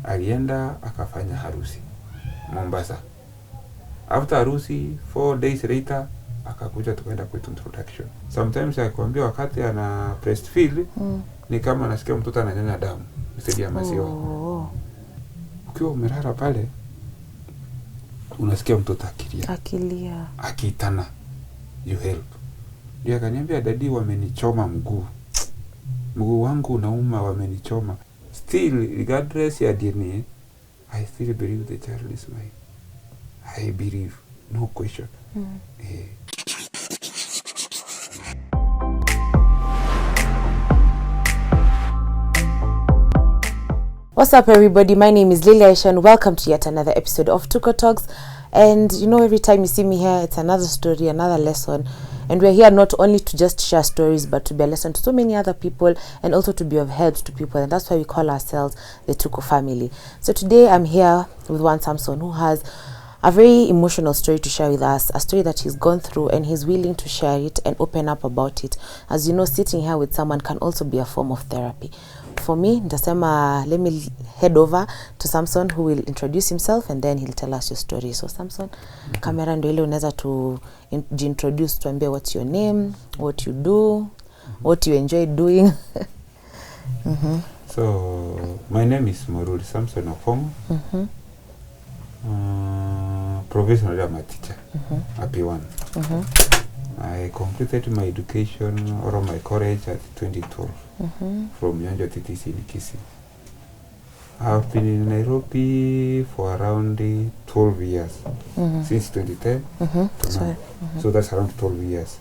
alienda akafanya harusi Mombasa. After harusi 4 days later akakuja tukaenda kwetu introduction. Sometimes akwambia wakati ana breastfeed ni kama anasikia mtoto ananyonya damu msaidia maziwa. Ukiwa umelala pale unasikia mtoto akilia akitana you help. Ndio akaniambia daddy wamenichoma mguu wangu unauma wamenichoma. Still regardless ya DNA I still believe the child is mine. I believe, no question. What's up everybody, my name is Lily Aisha and welcome to yet another episode of Tuko Talks. And you know, every time you see me here, it's another story, another lesson. And we're here not only to just share stories, but to be a lesson to so many other people and also to be of help to people. And that's why we call ourselves the Tuko family. So today I'm here with one Samson who has a very emotional story to share with us, a story that he's gone through and he's willing to share it and open up about it. As you know, sitting here with someone can also be a form of therapy. For me, nitasema, let me head over to Samson who will introduce himself and then he'll tell us your story. So Samson, camera ndio ile unaweza to introduce, tuambie what's your name, what you do, what you enjoy doing. So, my name is Moruli Samson Ofongo. Professionally I'm a teacher, a P1. I completed my education or my college at 2012 from Nyanjo TTC in Kisii. I've been in Nairobi for around 12 years, since 2010 to now. So that's around 12 years.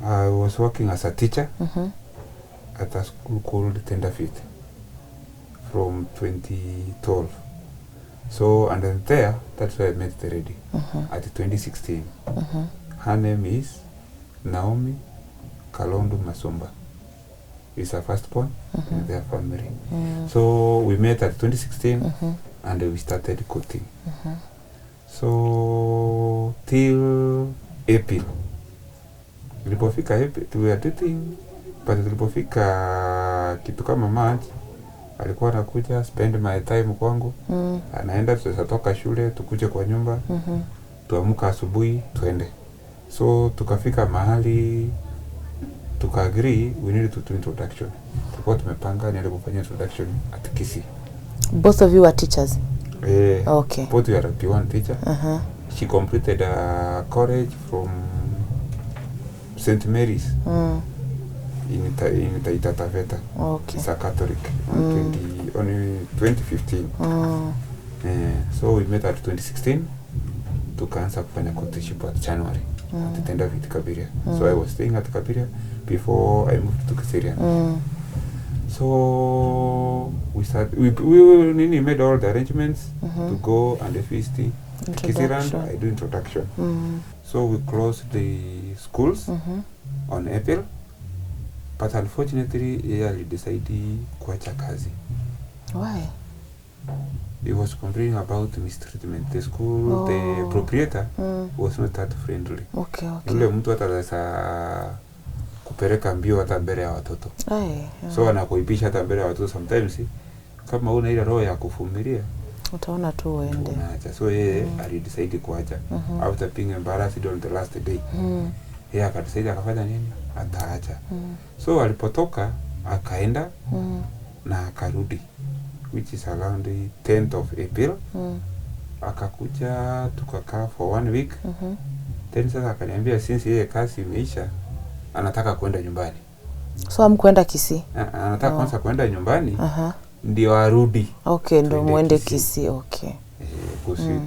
I was working as a teacher at a school called Tenderfeet from 2012. So, and then there, that's where I met the lady at 2016. Her name is Naomi Kalondu Masumba. It's her firstborn in their family. So, we met at 2016 and we started cooking. So, till April. Tulipofika April, we were dating, but tulipofika kitu kama March, alikuwa anakuja spend my time kwangu. Anaenda tutatoka shule tukuje kwa nyumba. Tuamka asubuhi tuende. So tukafika mahali agree we need to do introduction. Tulikuwa tumepanga niende kufanya introduction at Kisii. Both of you are teachers? Okay. Both we are P1 teacher. She completed a college from St. Mary's. In Taita Taveta. Okay. It's a Catholic on 2015. So we met at 2016. Tukaanza kufanya courtship at January at Tenderfeet Kabiria. So I was staying at Kabiria before I moved to Kiserian. So we made all the arrangements to go and feast Kiserian. I do introduction. So we closed the schools on April. But unfortunately, he decided kuacha kazi. Why? He was complaining about mistreatment. The school, the proprietor was not that friendly. Okay. Yule mtu ataweza kupeleka mbio hata mbele ya watoto. So anakuipisha hata mbele ya watoto sometimes. Kama una ile roho ya kuvumilia, utaona tu uende. So yeye alidecide kuacha. After being embarrassed on the last day. Yeye akadecide akafanya nini? Ataacha. So alipotoka akaenda na akarudi, which is around the 10th of April. Akakuja tukakaa for 1 week. Then sasa akaniambia since yeye kazi imeisha anataka kwenda nyumbani. So amkwenda Kisii? Anataka kwanza kwenda nyumbani ndio arudi. Okay, ndio muende Kisii. Okay. Kusi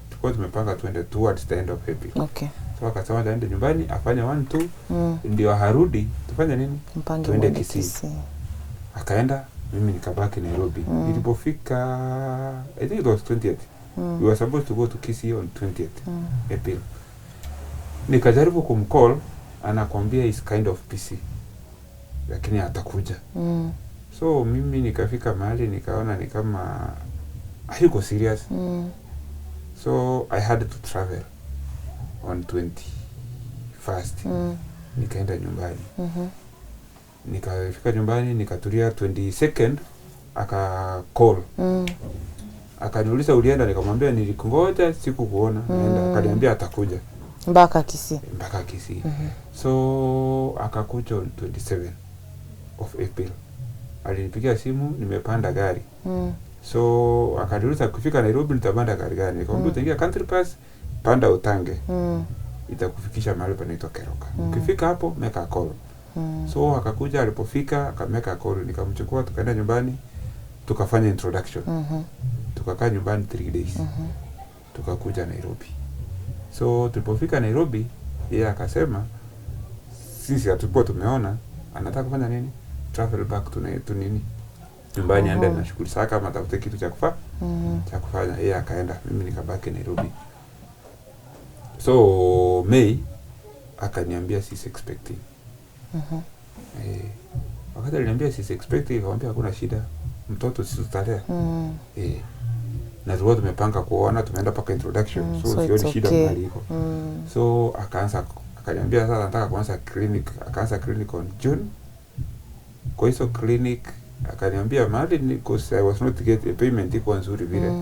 tulikuwa tumepanga twende towards the end of April. Okay. So akasema aende nyumbani afanye 1-2 ndio harudi tufanye nini? Twende Kisii. Akaenda, mimi nikabaki Nairobi. Ilipofika I think it was 20th. We were supposed to go to Kisii on 20th April. Nikajaribu kumcall, anakwambia is kind of busy. Lakini atakuja. So mimi nikafika mahali nikaona ni kama hayuko serious. So I had to travel on 21st. Nikaenda nyumbani. Nikafika nyumbani nikatulia 22nd aka call. Akaniuliza ulienda, nikamwambia nilikungoja siku kuona naenda. Akaniambia atakuja mpaka Kisii. So akakuja on 27 of April. Alinipigia simu, nimepanda gari. So akaniuliza kufika Nairobi nitapanda gari gani? Nikamwambia utaingia Country Pass, panda Utange. Itakufikisha mahali panaitwa Keroka. Ukifika hapo make a call. So akakuja, alipofika akameka a call, nikamchukua tukaenda nyumbani, tukafanya introduction. Tukakaa nyumbani 3 days. Tukakuja Nairobi. So tulipofika Nairobi, yeye akasema sisi hatukuwa tumeona anataka kufanya nini? Travel back to nini? Nyumbani aende na shughuli zake kama atafute kitu cha kufanya. Cha kufanya. Yeye akaenda, mimi nikabaki Nairobi. So May akaniambia she's expecting. Wakati aliniambia she's expecting, akamwambia hakuna shida. Mtoto sisi tutalea. Na tulikuwa tumepanga kuona, tumeenda paka introduction. So sioni shida mahali iko. So akaniambia sasa nataka kuanza clinic. Akaanza clinic on June. Kwa hiyo clinic akaniambia mahali because I was not get a payment iko nzuri vile.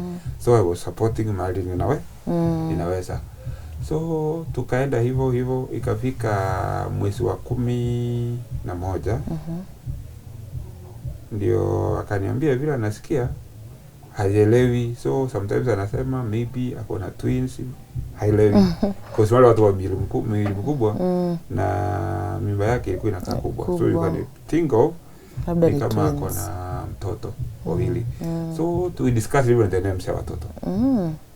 So I was supporting mahali ninaweza. So tukaenda hivyo ikafika mwezi wa 11. Ndio akaniambia vile anasikia haelewi. So sometimes anasema maybe akona twins, haelewi. Kwa sababu watu wa mwili mkubwa na mimba yake ilikuwa inakaa kubwa. So you can think of ni kama akona mtoto wawili. So to discuss even the names ya watoto.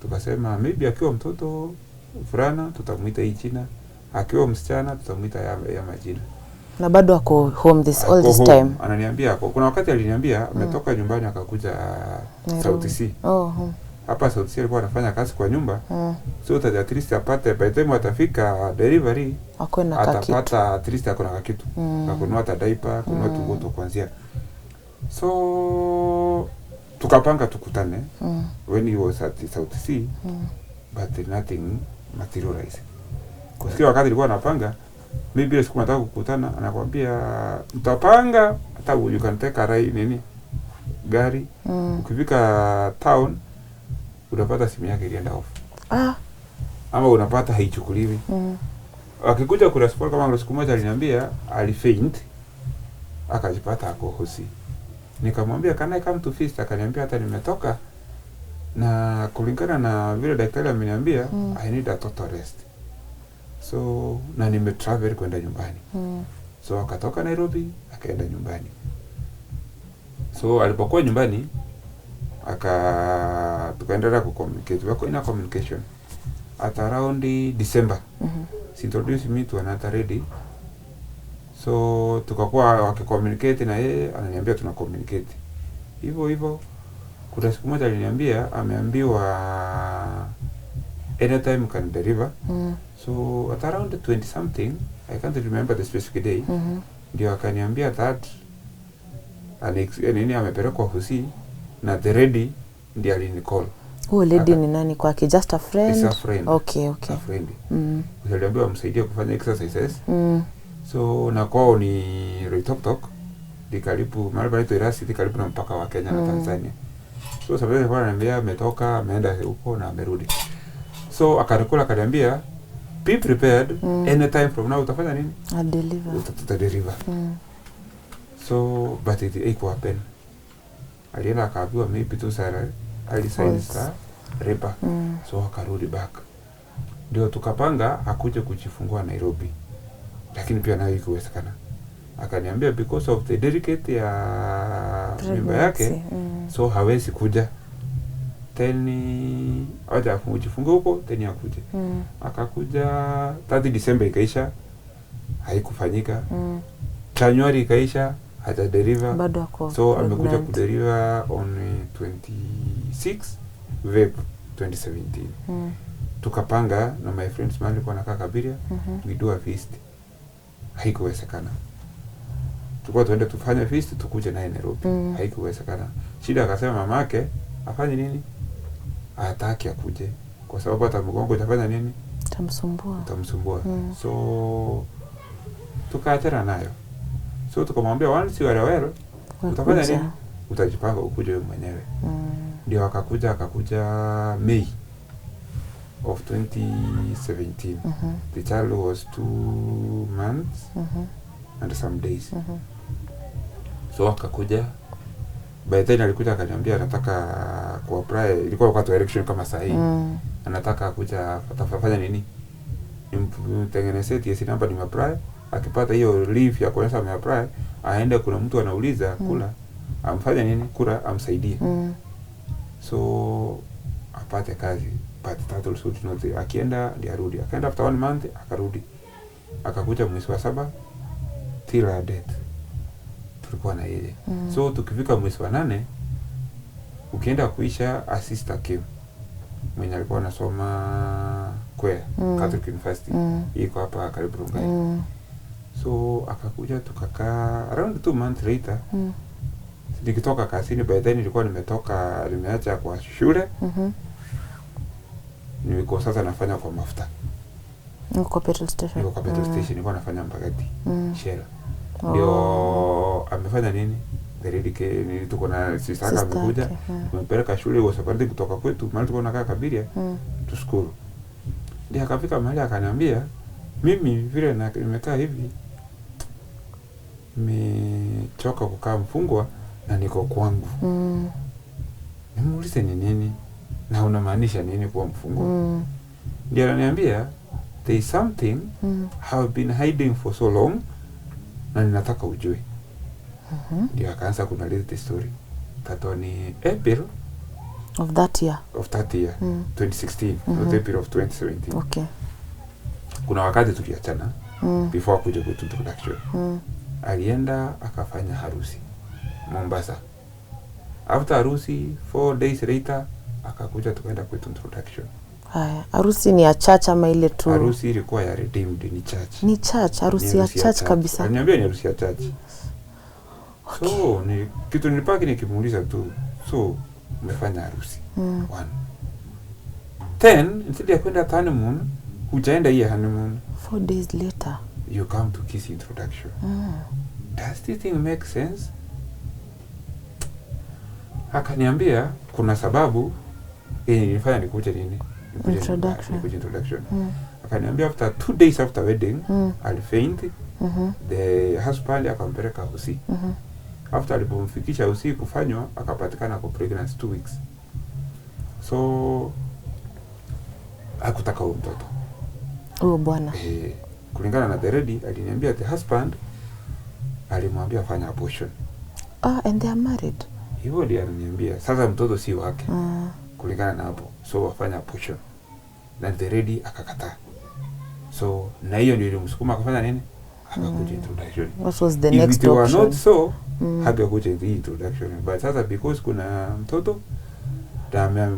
Tukasema maybe akiwa mtoto fulana tutamuita hii jina, akiwa msichana tutamuita ya majina. Na bado ako home all this time. Ananiambia ako. Kuna wakati aliniambia ametoka nyumbani akakuja South Sea. Hapa South Sea alikuwa anafanya kazi kwa nyumba. So at least apate by the time atafika delivery atapata at least akona kitu. Akunua diaper, kununua tugoto kuanzia. So tukapanga tukutane when he was at South Sea. But nothing materialized. Kwa sababu wakati alikuwa anapanga, maybe siku nataka kukutana, anakuambia mtapanga hata you can take a ride nini gari. Ukifika town unapata simu yake ilienda off. Ama unapata haichukuliwi. Akikuja kurespond kama siku moja aliniambia alifaint, akajipata ako hosi. Nikamwambia can I come to feast? Akaniambia hata nimetoka na kulingana na vile daktari ameniambia I need a total rest. So na nimetravel kwenda nyumbani. So akatoka Nairobi akaenda nyumbani. So alipokuwa nyumbani tukaendelea kucommunicate. Wako ina communication at around December. She introduced me to another lady. So tukakuwa wakicommunicate na yeye ananiambia tuna communicate. Hivyo kuna siku moja aliniambia ameambiwa anytime can deliver. So at around 20 something, I can't remember the specific day. Ndio akaniambia that nini amepelekwa Hosi na the lady ndio alinicall. Lady ni nani kwake? Just a friend? It's a friend. Okay. A friend. Aliambiwa msaidie kufanya exercises. So na kwao ni Loitoktok. Karibu mahali panaitwa Irasi, karibu na mpaka wa Kenya na Tanzania. So sababu alikuwa ananiambia ametoka, ameenda huko na amerudi. So akaniambia be prepared, anytime from now utafanya nini? Deliver. Utadeliver. So but it equal happen. Alienda akaambiwa maybe tu Sara alisign repa. So akarudi back. Ndio tukapanga akuje kujifungua Nairobi. Lakini pia nayo ikuwezekana. Akaniambia because of the delicate ya mimba yake, so hawezi kuja. Teni aja kujifungua huko, teni akuje. Akakuja 30 December ikaisha, haikufanyika. January ikaisha, haja deliver. So amekuja kudeliver on 26 Feb 2017. Tukapanga na my friends mahali kwa nakaa Kabiria, we do a feast. Haikuwezekana. Tulikuwa tuende tufanye feast tukuje naye Nairobi. Haikuwezekana. Shida akasema mamake afanye nini? Hataki akuje. Kwa sababu hata mgongo utafanya nini? Tamsumbua. So tukaachana nayo. So tukamwambia once you are well, utafanya nini? utajipanga ukuje wewe mwenyewe. Ndio akakuja May of 2017. The child was 2 months and some days. So akakuja, by then alikuja akaniambia anataka kuapply, ilikuwa wakati wa election kama saa hii. Anataka kuja atafanya nini? Nimtengenezee TSC number nimeapply, akipata hiyo leave ya kuonyesha ameapply, aende kuna mtu anauliza kula, amfanye nini? Kura amsaidie. So apate kazi, but title suit note, akienda ndiye arudi. Akaenda after 1 month akarudi. Akakuja mwezi wa 7 till her death. Tulikuwa na yeye. So tukifika mwezi wa 8 ukienda kuisha assistant came. Mwenye alikuwa anasoma Kwea Catholic University. Iko hapa karibu Rongai. So akakuja tukakaa around 2 months later. Nikitoka kazini, by then nilikuwa nimeacha kwa shule. Nilikuwa sasa nafanya kwa mafuta. Kwa petrol station. Nilikuwa kwa petrol station, nilikuwa nafanya mbagati. Shell. Ndio amefanya nini? Deredi tuko na sister amekuja. Tumepeleka shule kwa sababu kutoka kwetu, mahali tuko nakaa Kabiria, to school. Ndio akafika mahali akaniambia, mimi vile nimekaa hivi nimechoka kukaa mfungwa na niko kwangu. Nimuulize ni nini na unamaanisha nini kuwa mfungwa? Ndio ananiambia there is something have been hiding for so long na ninataka ujue. Ndio akaanza kunaleta the story. Tato ni April of that year 2016, not April of 2017. Okay. Kuna wakati tuliachana before kuja kwetu introduction. Alienda akafanya harusi Mombasa. After harusi 4 days later akakuja tukaenda kwetu introduction. Haya, harusi ni ya church ama ile tu? Harusi ilikuwa ya Redeemed, ni church. Ni church, harusi ya church kabisa. Aliniambia ni harusi ya church. Okay. So ni kitu nilipaki nikimuuliza tu, so umefanya harusi. 1. Then instead ya kwenda honeymoon, hujaenda hiyo honeymoon. 4 days later you come to kiss introduction. Does this thing make sense? Akaniambia kuna sababu nilifanya nikuje nini? Introduction. Akaniambia after 2 days after wedding, I'll faint. The husband akampeleka hosi. After alipomfikisha hosi kufanywa, akapatikana kwa pregnancy 2 weeks. So hakutaka mtoto. Bwana. Kulingana na the lady aliniambia the husband alimwambia fanya abortion. And they are married. Hivyo ndiye aliniambia sasa mtoto si wake. Kulingana na hapo, so wafanya abortion. Na the lady akakataa. So na hiyo ndio ilimsukuma akafanya nini? Akakuja introduction. What was the next option? If it were not so, hakuja introduction. But sasa because kuna mtoto na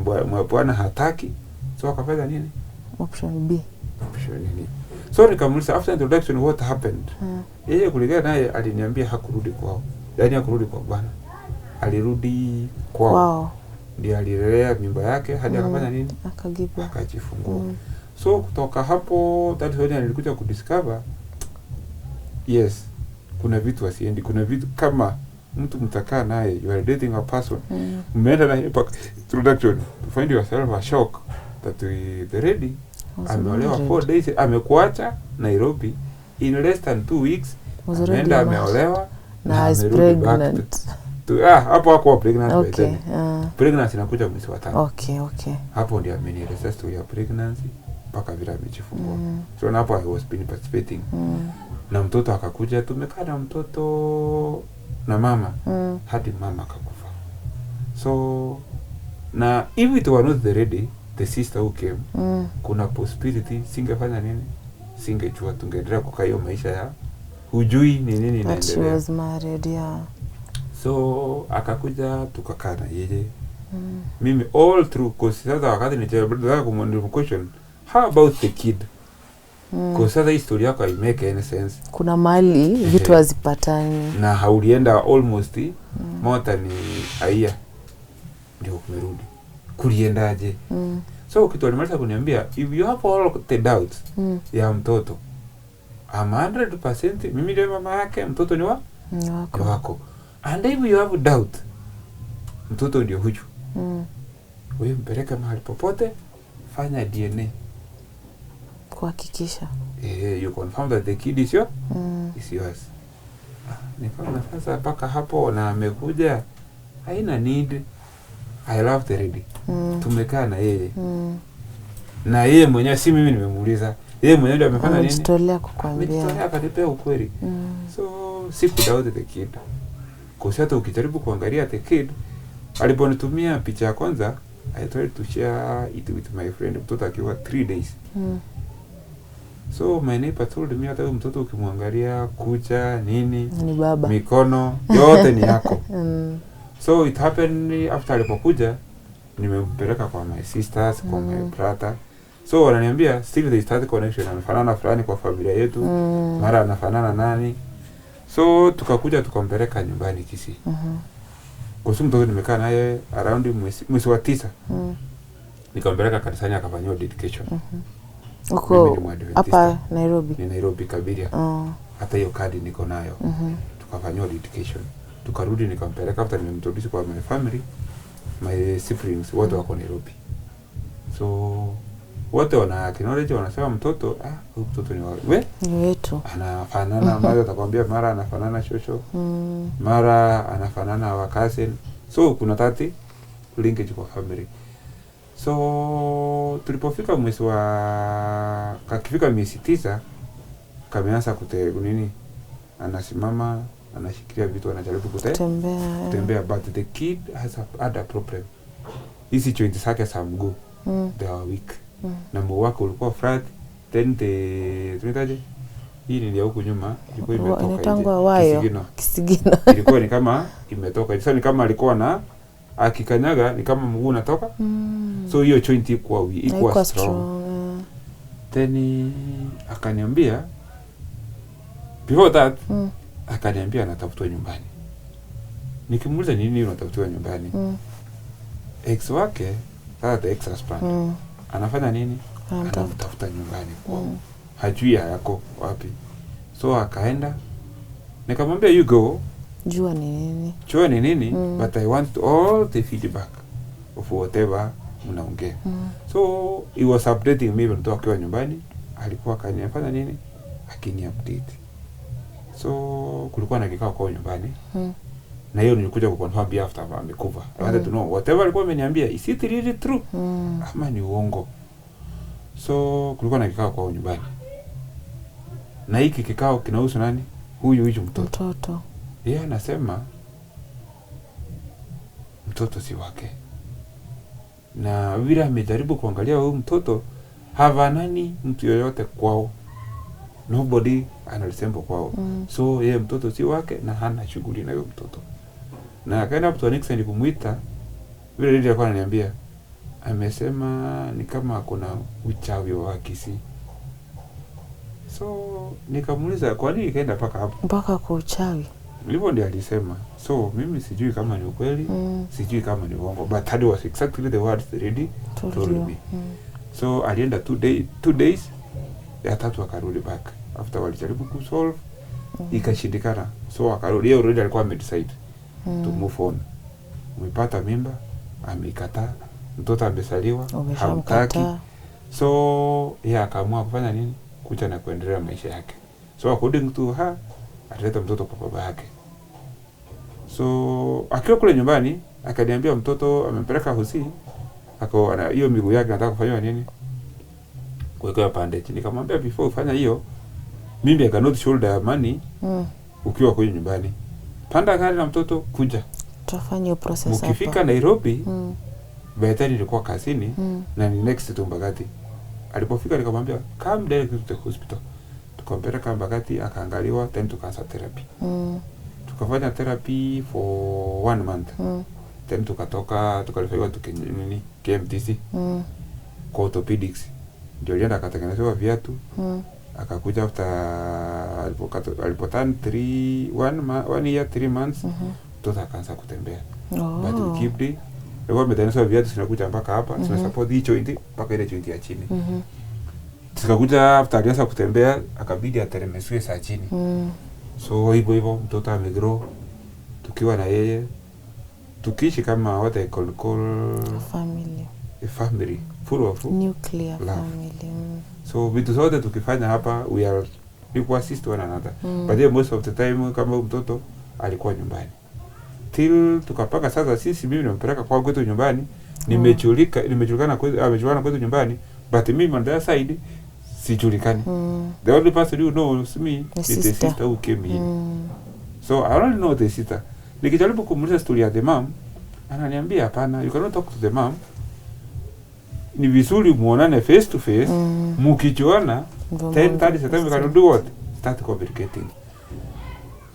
bwana hataki, so akafanya nini? Option B. So nikamuuliza after introduction what happened? Yeye kulingana naye aliniambia hakurudi kwao. Yaani hakurudi kwa bwana. Alirudi kwao. Wow. Ndio alilelea mimba yake hadi akafanya nini? Akagibwa. Akajifungua. So kutoka hapo that when nilikuja kudiscover yes, kuna vitu asiendi, kuna vitu kama mtu mtakaa naye, you are dating a person. Umeenda na introduction to find yourself a shock that the lady ameolewa 4 days, amekuacha Nairobi in less than 2 weeks, ameenda ameolewa na is pregnant. Hapo pregnant. Okay. Pregnancy inakuja mwezi wa 5. Okay. Hapo ndio amenieleza story ya pregnancy mpaka vile amejifungua. So hapo I was been participating. Na mtoto akakuja, tumekaa na mtoto na mama hadi mama akakufa. So na if it were not the lady, the sister who came, kuna possibility singefanya nini? Singejua tungeendelea kukaa hiyo maisha ya hujui ni nini inaendelea. She was married, yeah. So akakuja tukakaa na yeye. Mimi all through cause sasa wakati nitaka kumwambia question, how about the kid? Cause sasa historia yako I make any sense. Kuna mali vitu hazipatani. Na haulienda almost more than a year ndio kumerudi. Kuliendaje? So kitu alimaliza kuniambia if you have all the doubts ya mtoto, I'm 100% mimi ndio mama yake, mtoto ni wako. And if you have doubt mtoto ndio huyu. Wewe mpeleke mahali popote, fanya DNA kuhakikisha you confirm that the kid is yours. Nikaona sasa paka hapo na amekuja, haina need. I love the lady. Tumekaa na yeye. Na yeye mwenyewe, si mimi nimemuuliza, yeye mwenyewe ndio amefanya nini? Amejitolea kukwambia. Amejitolea akanipea ukweli. So siku doubt the kid. Kwa sababu ukijaribu kuangalia the kid, aliponitumia picha ya kwanza, I tried to share it with my friend, mtoto akiwa 3 days. So my neighbor told me hata mtoto ukimwangalia kucha nini, ni baba, mikono yote ni yako. So it happened after alipokuja, nimempeleka kwa my sisters, kwa my brother. So wananiambia still there is that connection, anafanana fulani kwa familia yetu, mara anafanana nani. So tukakuja tukampeleka nyumbani Kisii. Kwa sababu mtoto nimekaa naye around mwezi wa 9. Nikampeleka kanisani akafanywa dedication. Uko hapa Nairobi? Ni Nairobi Kabiria. Hata hiyo kadi niko nayo. Tukafanywa dedication. Tukarudi nikampeleka after nimemtobishi kwa my family, my siblings wote wako Nairobi. So wote wana acknowledge, wanasema mtoto mtoto ni wewe, ni wetu. Anafanana mara atakwambia mara anafanana shosho. Mara anafanana wa cousin. So kuna tati linkage kwa family. So tulipofika mwezi wa kakifika miezi 9, kameanza nini, anasimama, anashikilia vitu, anajaribu kutembea, but the kid had a problem. Hizi joints zake za mguu they are weak. Na mguu wake ulikuwa flat, then tunitaje hii ni huko nyuma ilikuwa imetoka kisigino. Ilikuwa ni kama imetoka. Sasa ni kama alikuwa na akikanyaga ni kama mguu unatoka. So hiyo joint iko strong. Then akaniambia before that akaniambia anatafutwa nyumbani. Nikimuuliza nini unatafutwa nyumbani? Ex wake, the ex husband, anafanya nini? Anamtafuta nyumbani kwao. Hajui yako wapi. So akaenda, nikamwambia you go, jua ni nini, but I want all the feedback of whatever mnaongea. So he was updating me when akiwa nyumbani, alikuwa kanifanya nini, akini update. So kulikuwa na kikao kwa nyumbani. Na hiyo nilikuja kuconfirm after amekufa. I wanted to know whatever alikuwa ameniambia, is it really true ama ni uongo. So kulikuwa na kikao kwa nyumbani. Na hiki kikao kinahusu nani? Huyu mtoto. Yeye anasema mtoto si wake. Na vile amejaribu kuangalia huyu mtoto, havanani mtu yoyote kwao. Nobody analisembo kwao. So yeye mtoto si wake na hana shughuli na huyo mtoto. Na akaenda mtu Nixon kumuita, vile ndio alikuwa ananiambia, amesema ni kama kuna uchawi wa Kisii. So nikamuuliza kwa nini kaenda paka hapo? Mpaka kwa uchawi. Hivyo ndio alisema. So mimi sijui kama ni ukweli, sijui kama ni uongo, but that was exactly the words the lady told me. So alienda 2 days, ya 3 akarudi back. After walijaribu kusolve, ikashindikana. So akarudi, yeye already alikuwa amedecide to move on. Umepata mimba, amekataa. Mtoto amesaliwa, hamtaki. So yeye akaamua kufanya nini? Kuja na kuendelea maisha yake. So according to her, ataleta mtoto kwa baba yake. So akiwa kule nyumbani, akaniambia mtoto amempeleka hosi, akaona hiyo miguu yake nataka kufanywa nini? Kuwekwa bandage. Nikamwambia before ufanya hiyo, mimi I cannot shoulder money ukiwa kule nyumbani. Panda gari na mtoto kuja. Tutafanya process hapa. Ukifika Nairobi, Bethany ilikuwa kazini na ni next to Mbagati. Alipofika nikamwambia come direct to the hospital. Tukampeleka Mbagati, akaangaliwa, then tukaanza therapy. Tukafanya therapy for 1 month. Then tukatoka tukalifiwa nini KMTC. Kwa orthopedics. Ndio alienda akatengenezewa viatu. Akakuja after alipotan 1 year 3 months. Mtoto akaanza kutembea. But we keep it. Leo ametengenezwa viatu zinakuja mpaka hapa, zina support hii joint mpaka ile joint ya chini. Tukakuja after alianza kutembea, akabidi ateremeshwe saa chini. So hivyo mtoto amegrow tukiwa na yeye. tukiishi kama what I call a family full of nuclear love. family. So vitu zote tukifanya hapa we assist one another. But then most of the time kama mtoto alikuwa nyumbani till tukapaka sasa sisi mimi nimpeleka kwa kwetu nyumbani, nimejulikana kwetu nyumbani, but mimi on the other side sijulikani. The only person who knows me is the sister who came in. So I don't know the sister. Nikijaribu kumuuliza story ya the mom, ananiambia hapana, you cannot talk to the mom. Ni vizuri muonane face to face, mukijuana 10-30 seconds we can do what? Start communicating.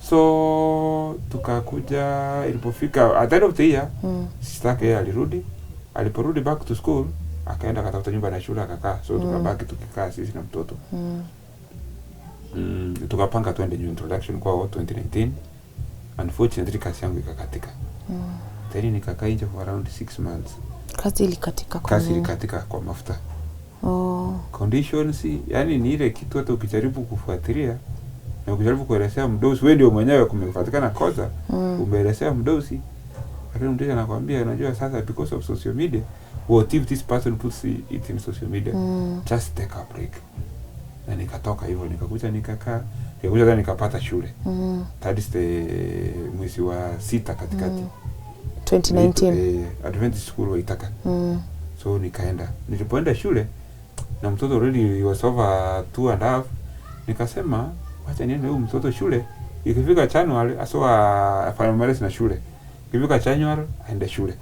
So tukakuja, ilipofika at the end of the year, sister yake alirudi. Aliporudi back to school, akaenda akatafuta nyumba na shule akakaa. So tukabaki tukikaa sisi na mtoto. Tukapanga twende new introduction kwa 2019. Unfortunately kazi yangu ikakatika. Tena nikakaa nje for around 6 months. Kazi ilikatika kwa mafuta. Conditions, yani ni ile kitu hata ukijaribu kufuatilia na ukijaribu kuelezea mdosi, wewe ndio mwenyewe kumepatikana kosa, umeelezea mdosi, lakini mdosi anakuambia unajua sasa because of social media, what if this person puts it in social media, just take a break. Na nikatoka hivyo, nikakuja nikakaa, nikakuja nikapata shule. That is the mwezi wa 6 katikati 2019 Adventist school waitaka. So nikaenda, nilipoenda shule na mtoto already was over 2.5, nikasema wacha niende huyu mtoto shule, ikifika January asoa finalize na shule, ikifika January aende shule.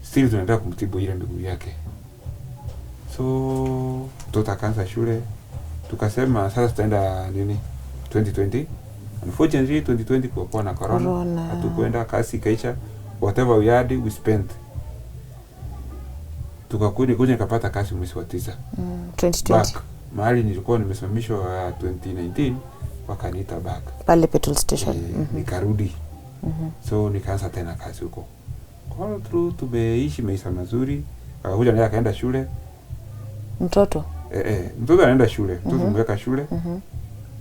Still tunaendelea kumtibu ile miguu yake. So mtoto akaanza shule, tukasema sasa tutaenda 2020. Unfortunately 2020 kwa na corona, hatukwenda, kazi kaisha, whatever we had we spent. Tukakuja nikapata kazi mwezi wa 9 2020 back mahali nilikuwa nimesimamishwa 2019, wakaniita back pale petrol station. Nikarudi. So nikaanza tena kazi huko. All through tumeishi maisha mazuri. Akakuja naye akaenda shule. Mtoto anaenda shule, mtoto mweka shule.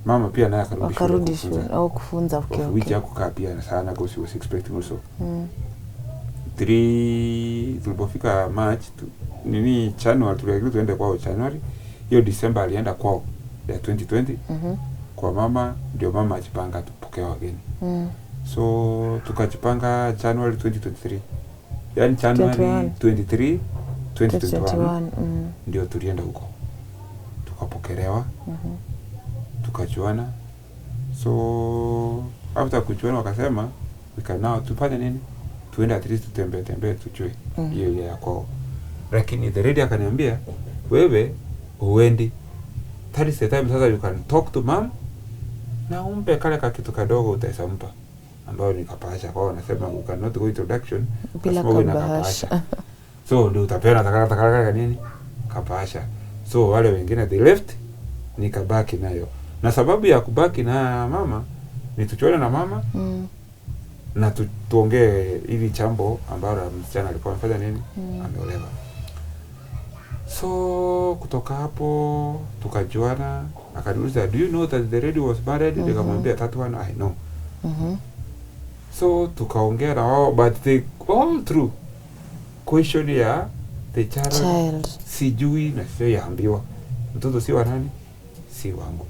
Mama pia naye akarudi shule au kufunza. Wiki yako kaa pia sana because she was expecting also. 3 tulipofika March January tuliagiri tuende kwao January. Hiyo December alienda kwao ya 2020. Kwa mama, ndio mama ajipanga tupokee wageni. So tukajipanga January 2023. Yaani January 23 2021 ndio tulienda huko. Tukapokelewa. Tukajuana. So after kujuana wakasema we can now tufanye nini? Tuende at least tutembee tujue hiyo ya kwao. Lakini the lady akaniambia wewe uendi. That is the time sasa you can talk to mom na umpe kale kitu kadogo utasampa, ambao nikapasha kwao. Nasema you cannot go introduction bila kabasha. So ndio utapeana takaka nini kapasha. So wale wengine they left, nikabaki nayo. Na sababu ya kubaki na mama ni tuchone na mama na tuongee ili jambo ambalo msichana alikuwa anafanya nini, ameolewa. So kutoka hapo tukajuana, akaniuliza do you know that the lady was married? Nikamwambia that one I know. So tukaongea na wao, but they all through question ya the child. Sijui na sio yaambiwa mtoto si wa nani, si wangu.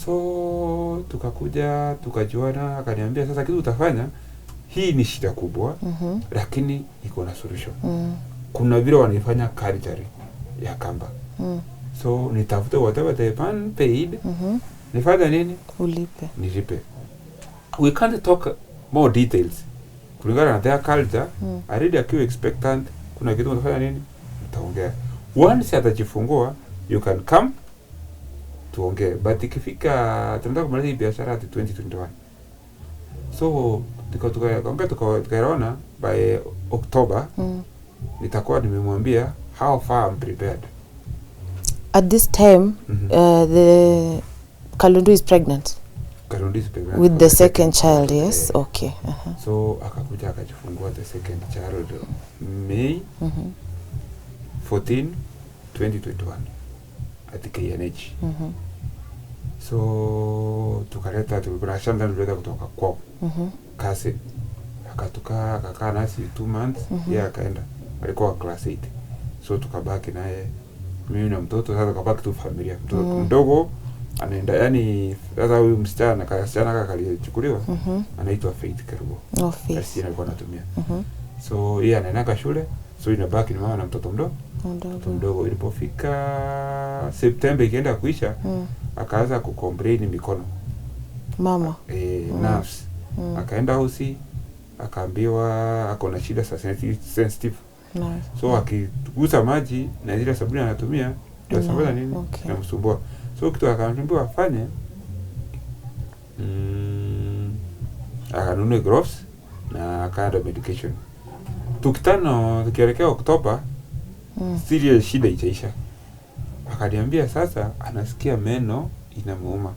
So tukakuja tukajuana, akaniambia sasa kitu utafanya, hii ni shida kubwa lakini iko na solution. Kuna vile wanifanya culture ya kamba. So nitafute whatever the man paid. Nifanya nini? Ulipe. Nilipe. We can't talk more details. Kulingana na their culture, I really akiwa expectant, kuna kitu unafanya nini? Utaongea. Once atajifungua, you can come tuongee. But ikifika tunataka kumaliza hii biashara hadi 2021. So tukaona by October nitakuwa nimemwambia how far I'm prepared. At this time the Kalundu is pregnant. Kalundu is pregnant with the second child. Yes. Okay. So akakuja akajifungua the second child May 14 2021 at KNH. So tukaleta tulipata shamba tulileta kutoka kwao. Kasi akakaa nasi 2 months. Yeye akaenda, alikuwa class 8. So tukabaki naye mimi na mtoto. Sasa tukabaki tu familia. Mtoto mdogo anaenda, yani sasa huyu msichana kaka alichukuliwa anaitwa Faith Kerubo. Faith alikuwa anatumia. So yeye anaenda shule, so inabaki ni mama na mtoto mdogo. Ilipofika September ikienda kuisha, akaanza kucomplain mikono mama nerves. Akaenda hosi, akaambiwa ako na shida sensitive. So akigusa maji na zile sabuni anatumia ndio sababu nini inamsumbua. So kitu akaambiwa afanye akanunue gloves na akaenda medication. Tukielekea Oktoba, serious shida itaisha. Akaniambia sasa anasikia meno inamuuma.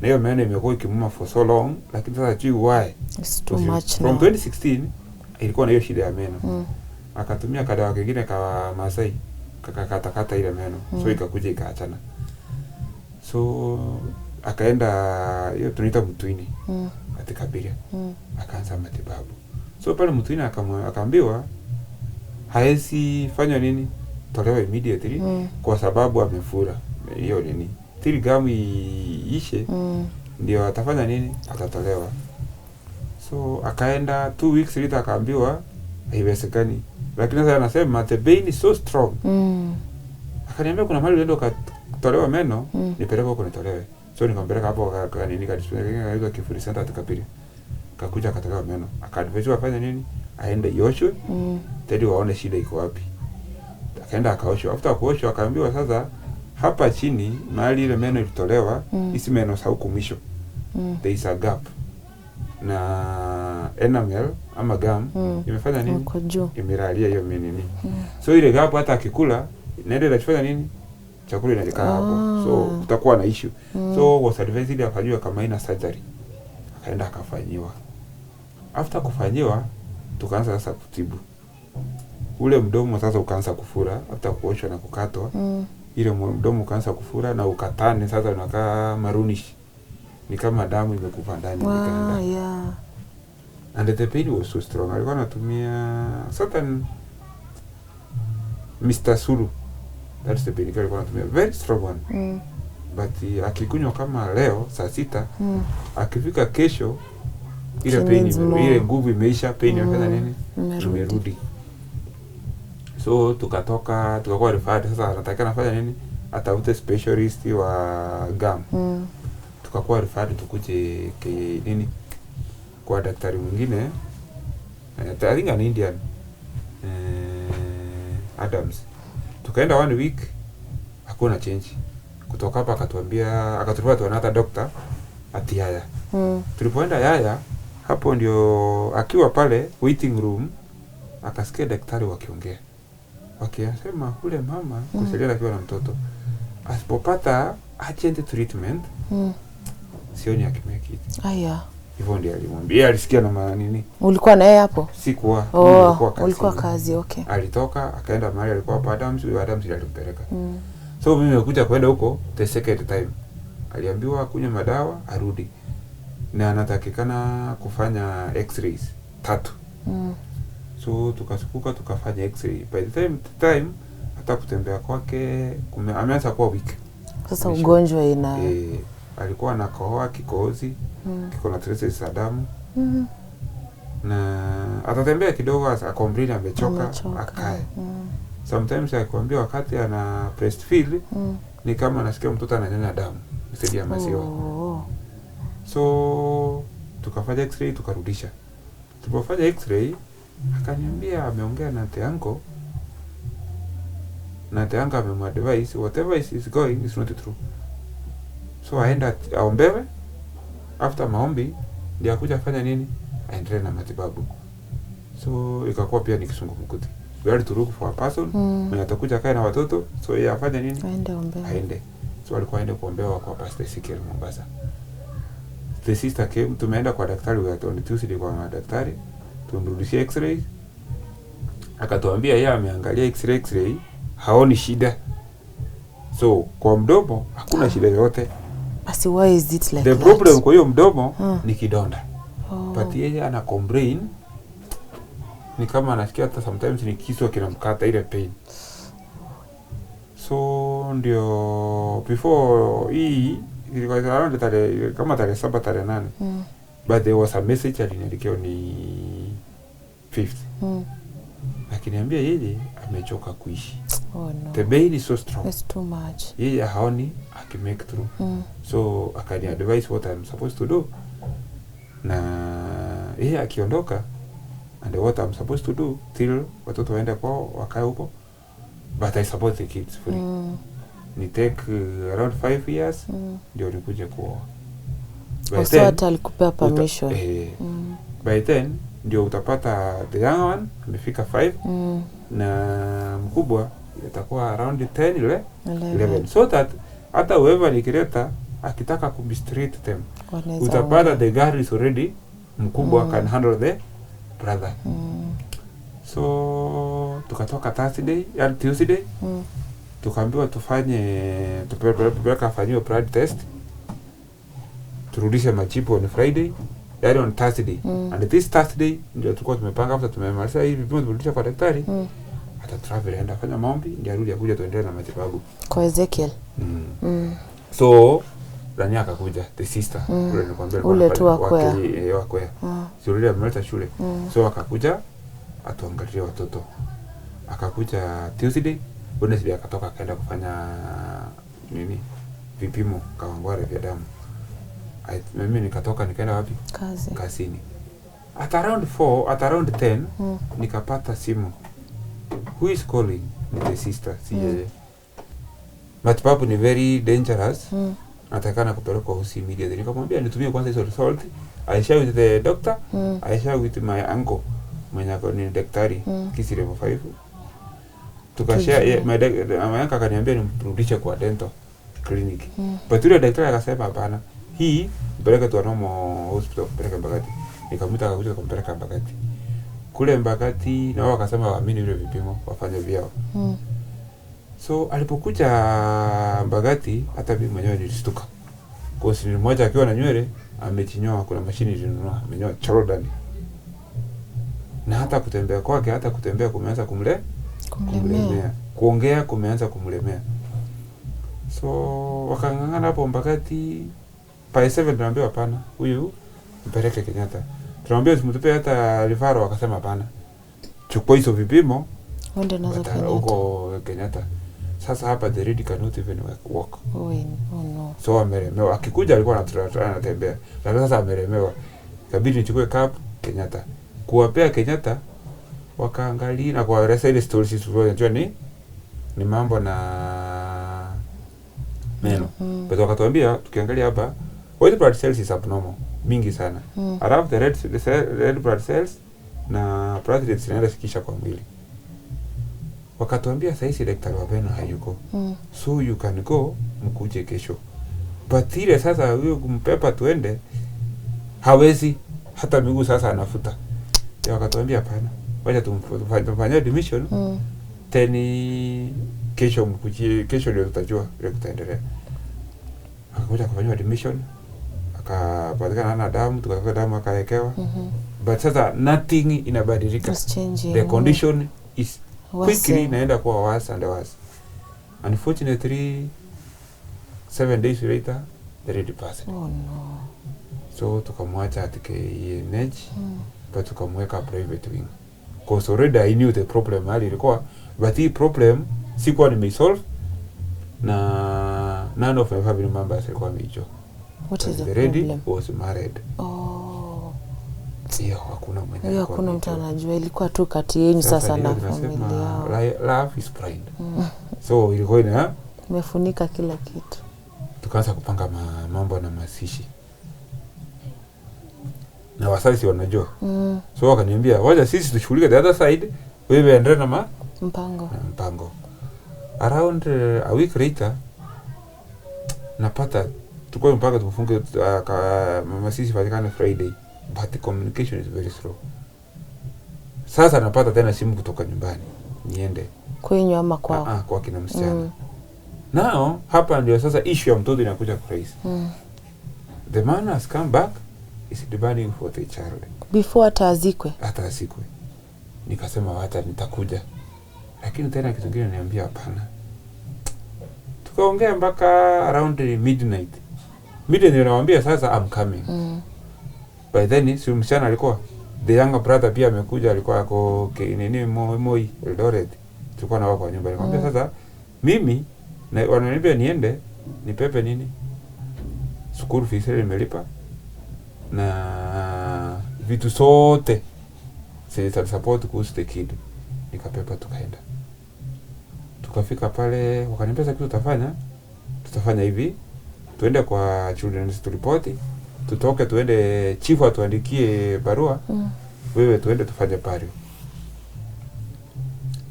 Na hiyo meno imekuwa ikimuuma for so long, lakini sasa juu why? It's too much From 2016 ilikuwa na hiyo shida ya meno. Akatumia kadawa kingine kwa Masai, kata ile meno. So ikakuja ikaachana. So akaenda hiyo tunaita Mtwini katika Biria. Akaanza matibabu. So pale Mtwini akaambiwa haezi fanya nini? Tolewa immediately kwa sababu amefura. Hiyo nini? Till gamu iishe ndio atafanya nini? Atatolewa. So akaenda 2 weeks later akaambiwa haiwezekani. Lakini sasa anasema the pain is so strong. Akaniambia kuna mahali uende ukatolewa meno, nipeleke huko nitolewe. So nikampeleka hapo nini katika Kifuri Center tukapili. Kakuja akatolewa meno. Akaadvisiwa afanye nini? Aende yoshwe. Tedi waone shida iko wapi. Akaenda akaoshwa. After kuoshwa akaambiwa sasa hapa chini mahali ile meno ilitolewa, isi meno sa huko mwisho. There is a gap. Na enamel ama gum imefanya nini? Imelalia hiyo nini. So ile gap hata akikula naende inafanya nini? Chakula inajikaa hapo. So utakuwa na issue. So was advised afanywe kama ina surgery. Akaenda akafanyiwa. After kufanyiwa tukaanza sasa kutibu. Ule mdomo sasa ukaanza kufura after kuoshwa na kukatwa. Ile mdomo ukaanza kufura na ukatani sasa unakaa marunish. Ni kama damu imekufa ndani nikaenda. And the pain was so strong. Alikuwa anatumia certain Mr. Suru. That's the pain alikuwa anatumia, very strong one. But akikunywa kama leo saa 6, akifika kesho ile pain ile nguvu imeisha, pain imefanya nini? Imerudi. So tukakuwa referred. Sasa anataka nafanya nini? Atafute specialist wa gum. Tukakuwa referred tukuje nini kwa daktari mwingine, I think an Indian, Adams. Tukaenda 1 week hakuna change. Kutoka hapa akatuambia tu another doctor ati Yaya. Tulipoenda Yaya, hapo ndio akiwa pale waiting room akasikia daktari wakiongea. Wakisema ule mama kusalia akiwa na mtoto asipopata urgent treatment sioni akimake it. Hivyo ndio alimwambia. Alisikia na nini? Ulikuwa na yeye hapo? Sikuwa. Ulikuwa kazi, okay. Alitoka akaenda mahali alikuwa hapa Adams, Adams ndiye alimpeleka. So mimi nimekuja kwenda huko the second time. Aliambiwa kunywa madawa arudi. Na anatakikana kufanya x-rays 3. So tukasukuka tukafanya x-ray. By the time hata kutembea kwake ameanza kuwa weak. Sasa ugonjwa alikuwa anakohoa kikohozi, kiko na traces za damu. Na atatembea kidogo akomplain amechoka akae. Sometimes akikwambia wakati ana breastfeed ni kama anasikia mtoto ananyonya damu instead ya maziwa. So tukafanya x-ray tukarudisha. Tulipofanya x-ray akaniambia ameongea na Teango. Na Teango amemwadvise whatever is going is not true. So aenda aombewe. After maombi ndio akuja afanya nini? Aendelee na matibabu. So ikakuwa pia ni kisungumkuti. We had to look for a person mwenye atakuja kae na watoto. So yeye afanye nini? Aende. So alikuwa aende kuombewa kwa Pastor Ezekiel Mombasa. The sister came, tumeenda kwa daktari on Tuesday kwa daktari. Tumrudishia x-ray. Akatuambia yeye ameangalia x-ray haoni shida. So kwa mdomo hakuna shida yote. Basi why is it like the that? problem kwa hiyo mdomo ni kidonda. but yeye ana complain ni kama anasikia hata sometimes ni kisu kinamkata ile pain. So ndio before hii ilikuwa around kama tarehe 7 tarehe 8 but there was a message aliniandikia ni 5th akiniambia yeye amechoka kuishi. Oh no. The pain is so strong. It's too much. Yeye haoni akimake through. So akani advise what I'm supposed to do. Na yeye akiondoka and what I'm supposed to do till watoto waende kwao wakae huko, but I support the kids fully. Ni take around 5 years ndio nikuje kuoa. So hata alikupea permission. By then ndio utapata the young one amefika 5 na mkubwa itakuwa around 10 11 so that hata whoever nikileta akitaka kumistreat them utapata the girl is already mkubwa can handle the brother. So tukatoka Thursday and Tuesday tukaambiwa tupeleka afanyiwe blood test, turudishe majibu on Friday, yani on Thursday. And this Thursday ndio tulikuwa tumepanga after tumemaliza hivi vipimo turudisha kwa daktari, hata travel aenda fanya maombi ndio arudi akuja tuendelee na matibabu kwa Ezekiel. So Rania akakuja, the sister ule nikwambia ule tu wakwea sio ile ameleta shule. So akakuja atuangalie watoto. Akakuja Tuesday, Wednesday akatoka akaenda kufanya vipimo Kawangware vya damu. Mimi nikatoka nikaenda wapi? Kazini. At around 4, at around 10 nikapata simu. Who is calling? Ni the sister. Matibabu ni very dangerous. Natakana kupelekwa hosi immediately. Nikamwambia nitumie kwanza hizo result. I share with the doctor. I share with my uncle mwenye ni daktari Kisii level 5. Tukashare my uncle akaniambia nimrudishe kwa dental clinic. But yule daktari akasema hapana. Hii mpeleke tu normal hospital, mpeleke Mbagati. Nikamwita akakuja kumpeleka Mbagati. Kule Mbagati na wao wakasema waamini vile vipimo wafanye vyao. So alipokuja Mbagati hata mimi mwenyewe nilishtuka. Kwa sababu mmoja akiwa na nywele amechinyoa, kuna mashini ilinunua amenyoa Jordan. Na hata kutembea kwake, hata kutembea kumeanza kumlemea. Kuongea kumeanza kumlemea. So wakangangana hapo Mbagati. By 7 tunaambiwa hapana, huyu mpeleke Kenyatta. Tunaambiwa simtupe hata referral, wakasema hapana. Chukua hizo vipimo wende nazo Kenyatta. Huko Kenyatta. Sasa hapa the lady cannot even walk. Oh no. So amelemewa. Akikuja alikuwa anatembea. Lakini sasa amelemewa. Kabidi nichukue cab Kenyatta. Kuwapea Kenyatta wakaangalia na kwa resa ile stories tunajua ni mambo na meno. But wakatuambia tukiangalia hapa white blood cells is abnormal mingi sana. Around the red blood cells na platelets zinaenda sikisha kwa mwili. Wakatuambia sasa daktari wa meno hayuko. So you can go mkuje kesho. But ile sasa huyo kumpepa tuende hawezi, hata miguu sasa anafuta. Ya wakatuambia hapana. Wacha tumfanye admission. Teni kesho mkuje, kesho ndio tutajua vile kutaendelea. Akakuja kufanya admission. Akapatikana na damu, tukatoka damu akawekewa. But sasa nothing inabadilika. The condition is quickly naenda kuwa worse and worse. Unfortunately 7 days later the lady passed. Oh no. So tukamwacha atike ENH but tukamweka private wing. Because already I knew the problem hali ilikuwa, but hii problem sikuwa nimesolve na none of my family members walikuwa wamejua. What is the lady problem? Was married. Sio hakuna mwenye. Hiyo hakuna mtu anajua, ilikuwa tu kati yenu sasa na familia yao. Love is blind. So ilikuwa ina imefunika kila kitu. Tukaanza kupanga mambo na masishi. Na wazazi wanajua. So wakaniambia, "Wacha sisi tushughulike the other side, wewe endelea na mpango." Around a week later napata tukao mpaka tufunge masishi patikane Friday, but the communication is very slow. Sasa napata tena simu kutoka nyumbani niende kwenye ama kwao. Kwa kina msichana. Now hapa ndio sasa issue ya mtoto inakuja kwa rais. The man has come back is demanding for the child. Before atazikwe. Hata asikwe. Nikasema hata nitakuja. Lakini tena kitu kingine niambia hapana. Tukaongea mpaka around midnight. Midnight nikamwambia sasa I'm coming. By then si msichana alikuwa the younger brother pia amekuja, alikuwa ako nini Moi Eldoret. Tulikuwa na wao kwa nyumba. Nikamwambia sasa mimi na wananiambia niende nipepe nini? School fees ile nimelipa na vitu sote sasa support kuhusu the kid. Nikapepa tukaenda. Tukafika pale wakaniambia kitu tutafanya hivi. Tuende kwa children's to report. Tutoke tuende chief atuandikie barua. Wewe tuende tufanye pario.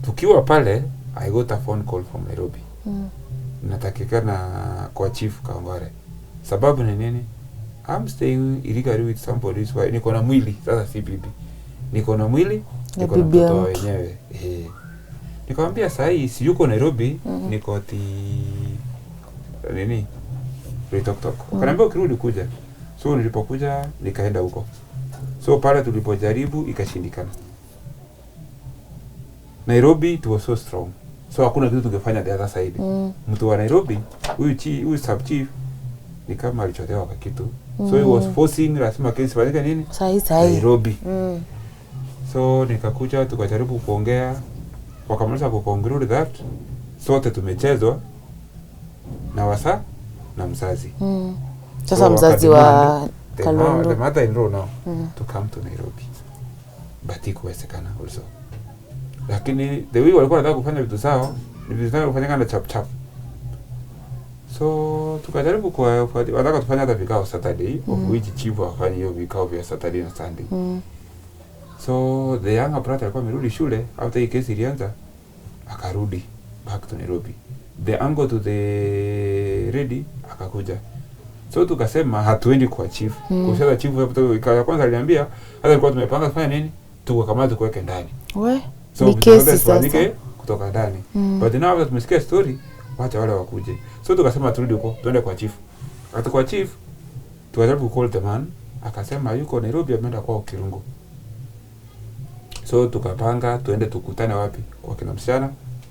Tukiwa pale I got a phone call from Nairobi. Natakikana kwa chief Kangware. Sababu ni nini? I'm staying illegally with somebody so niko na mwili sasa si bibi. Niko na mwili, niko na mtoto wenyewe. Nikamwambia sasa hii si yuko Nairobi, niko nini? Tok. Akaniambia ukirudi kuja. So nilipokuja nikaenda huko. So pale tulipojaribu ikashindikana. Nairobi it was so strong. So hakuna kitu tungefanya the other side. Mtu wa Nairobi, huyu sub chief ni kama alichotewa kwa kitu. So he was forcing lazima kesi fanyike nini? Sahi. Nairobi. So nikakuja tukajaribu kuongea, wakamaliza kuconclude that sote tumechezwa na wasa na mzazi. Sasa so, mzazi wa Kalundu, the mother-in-law now to come to Nairobi. But ikuwezekana also. Lakini the way walikuwa wanataka kufanya vitu sawa, ni vitu zao kufanyika na chap. So tukajaribu kwa wanataka tufanye hata vikao Saturday, of which chief afanye hiyo vikao vya Saturday na Sunday. So the younger brother alikuwa amerudi shule after hii kesi ilianza, akarudi back to Nairobi. The uncle to the ready akakuja. So tukasema hatuendi kwa chief. Kwa sababu chief ya kwanza aliniambia hata alikuwa tumepanga kufanya nini? Tukakamata tukuweke ndani. So kesi sasa kutoka ndani. But now after tumesikia story, wacha wale wakuje. So tukasema turudi huko, tuende kwa chief. Hata kwa chief tukajaribu call the man, akasema yuko Nairobi ameenda kwa Kirungu. So tukapanga tuende tukutane wapi? Kwa kina msichana.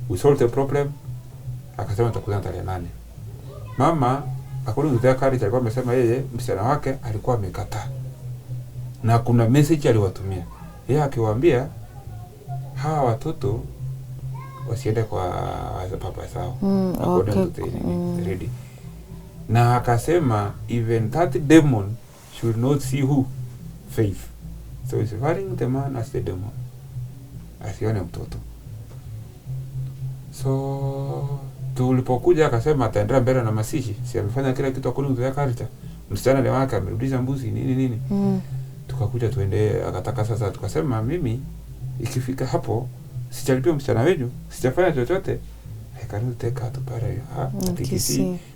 We solve the problem. Akasema tutakutana tarehe 8. Mama according to their courage alikuwa amesema yeye msichana wake alikuwa amekataa. Na kuna message aliwatumia. Yeye akiwaambia hawa watoto wasiende kwa papa sao. According to the ready. Na akasema even that demon should not see who? Faith. So he's referring the man as the demon. Asione mtoto. So tulipokuja akasema ataendelea mbele na masishi. Si amefanya kila kitu according to their culture. Msichana ni wake amerudisha mbuzi nini. Tukakuja tuende, akataka sasa tukasema mimi ikifika hapo sijalipia msichana wenu, sijafanya chochote. I cannot take her to pario.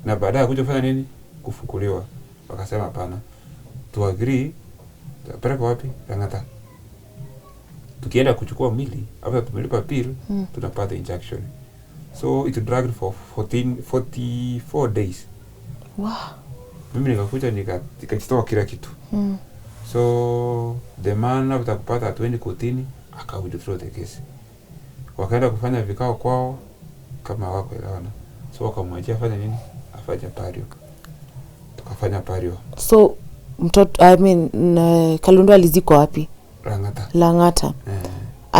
Na baadaye kuja kufanya nini? Kufukuliwa. Wakasema hapana. To agree tutapeleka wapi? Langata. Tukienda kuchukua mili, after tumelipa bill, tunapata injection. So it dragged for 44 days. Wow. Mimi nikakuja nikachitoa kila kitu. So the man after kupata 20 kotini aka withdraw the case. Wakaenda kufanya vikao kwao kama wako elewana. So wakamwachia afanye nini? Afanye pario. Tukafanya pario. So mtoto Kalundu alizikwa wapi? Langata.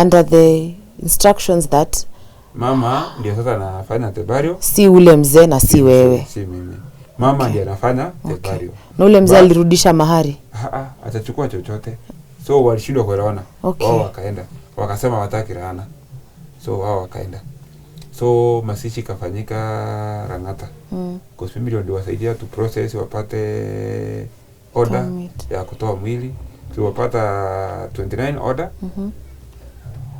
Under the instructions that mama ndio sasa anafanya the pario. Si ule mzee na si wewe. Si mimi. Mama ndiye anafanya the pario. Na ule mzee alirudisha mahari. Atachukua chochote. So walishindwa kuelewana. Wao wakaenda. Wakasema wataki laana. So wao wakaenda. So masishi kafanyika Langata. Kwa sababu ndio wasaidia to process wapate order ya kutoa mwili. So wapata 29 order.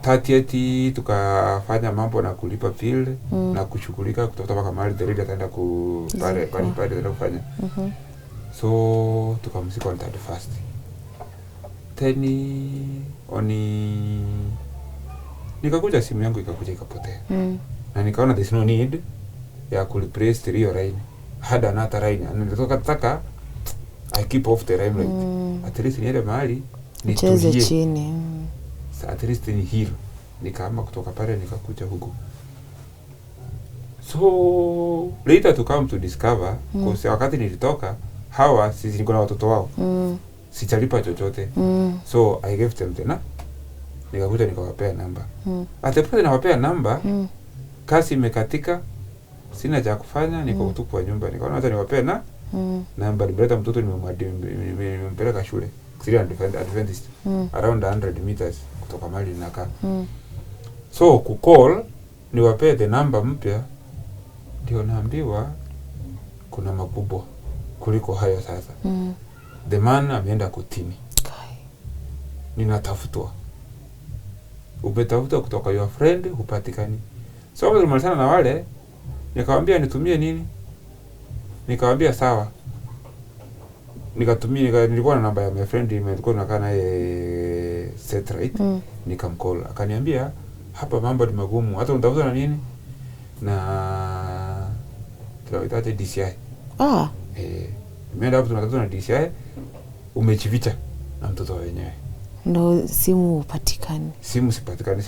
30 tukafanya mambo na kulipa field na kushughulika kutoka mpaka mahali dereva ataenda pale ataenda kufanya. So tukamzika on 31st. Nikakuja simu yangu ikakuja ikapotea. Na nikaona there's no need ya kureplace hiyo line. Hada another line. Nilitaka I keep off the limelight. At least niende mahali nicheze chini. At least ni hero. Nikaama kutoka pale nikakuja huku. So later to come to discover kwa wakati nilitoka hawa sisi niko na watoto wao. Sitalipa chochote. So I gave them tena. Nikakuja nikawapea namba. Atapata nawapea namba. Kasi imekatika. Sina cha kufanya, niko tu kwa nyumba. Nikaona hata niwapea na namba. Nimeleta mtoto nimempeleka shule. Syrian Adventist. Around 100 meters kutoka mahali ninakaa. So kucall niwapee the number mpya. Ndio naambiwa kuna makubwa kuliko hayo sasa. The man ameenda kotini. Ninatafutwa. Umetafuta kutoka your friend hupatikani. So tulimalizana na wale, nikamwambia nitumie nini? Nikamwambia sawa. Nikatumia nilikuwa na namba ya my friend, nilikuwa nakaa naye set right. Nikamcall. Akaniambia hapa mambo ni magumu. Hata unatafuta na nini? Na tunaita DCI. Nimeenda hapo tunatafuta na DCI. Umechivicha na mtoto wenyewe. Ndo simu upatikani. Simu sipatikani.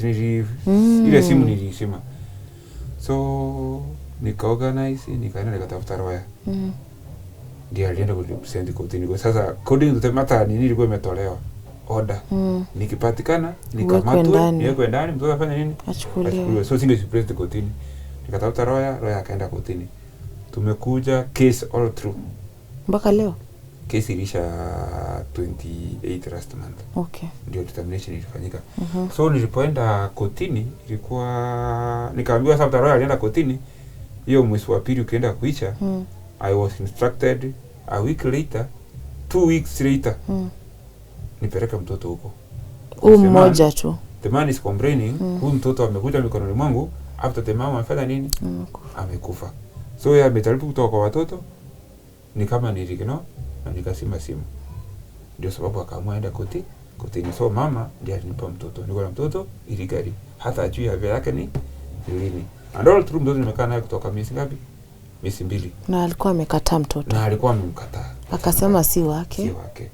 Ile simu nilisema. So nika-organize, nikaenda nikatafuta lawyer. Ndio alienda kusend kotini. Kwa sasa according to the matter nilikuwa imetolewa order. Nikipatikana nikamatwa, niwekwe ndani, mtoto afanye nini? Achukuliwe. So singe suppress kotini. Nikatafuta lawyer akaenda kotini. Tumekuja case all through. Mpaka leo? Case ilisha 28 last month. Okay. Ndio determination ilifanyika. So nilipoenda kotini ilikuwa nikaambiwa sasa lawyer alienda kotini. Hiyo mwezi wa pili ukienda kuisha. I was instructed a week later, 2 weeks later. Nipeleka mtoto huko. Mmoja tu. The man is complaining, huyu mtoto amekuja mikononi mwangu after the mama amefanya nini? Amekufa. So yeye amejaribu kutoka kwa watoto ni kama niligino na nikasema simu. Ndio sababu akaamua aenda kotini. So mama ndiye alinipa mtoto. Niko na mtoto iligari. Hata ajui afya yake ni lini. And all through mtoto nimekaa naye kutoka miezi ngapi? Miezi 2. Na alikuwa amekataa mtoto. Na alikuwa amemkataa. Akasema si wake. Si wake.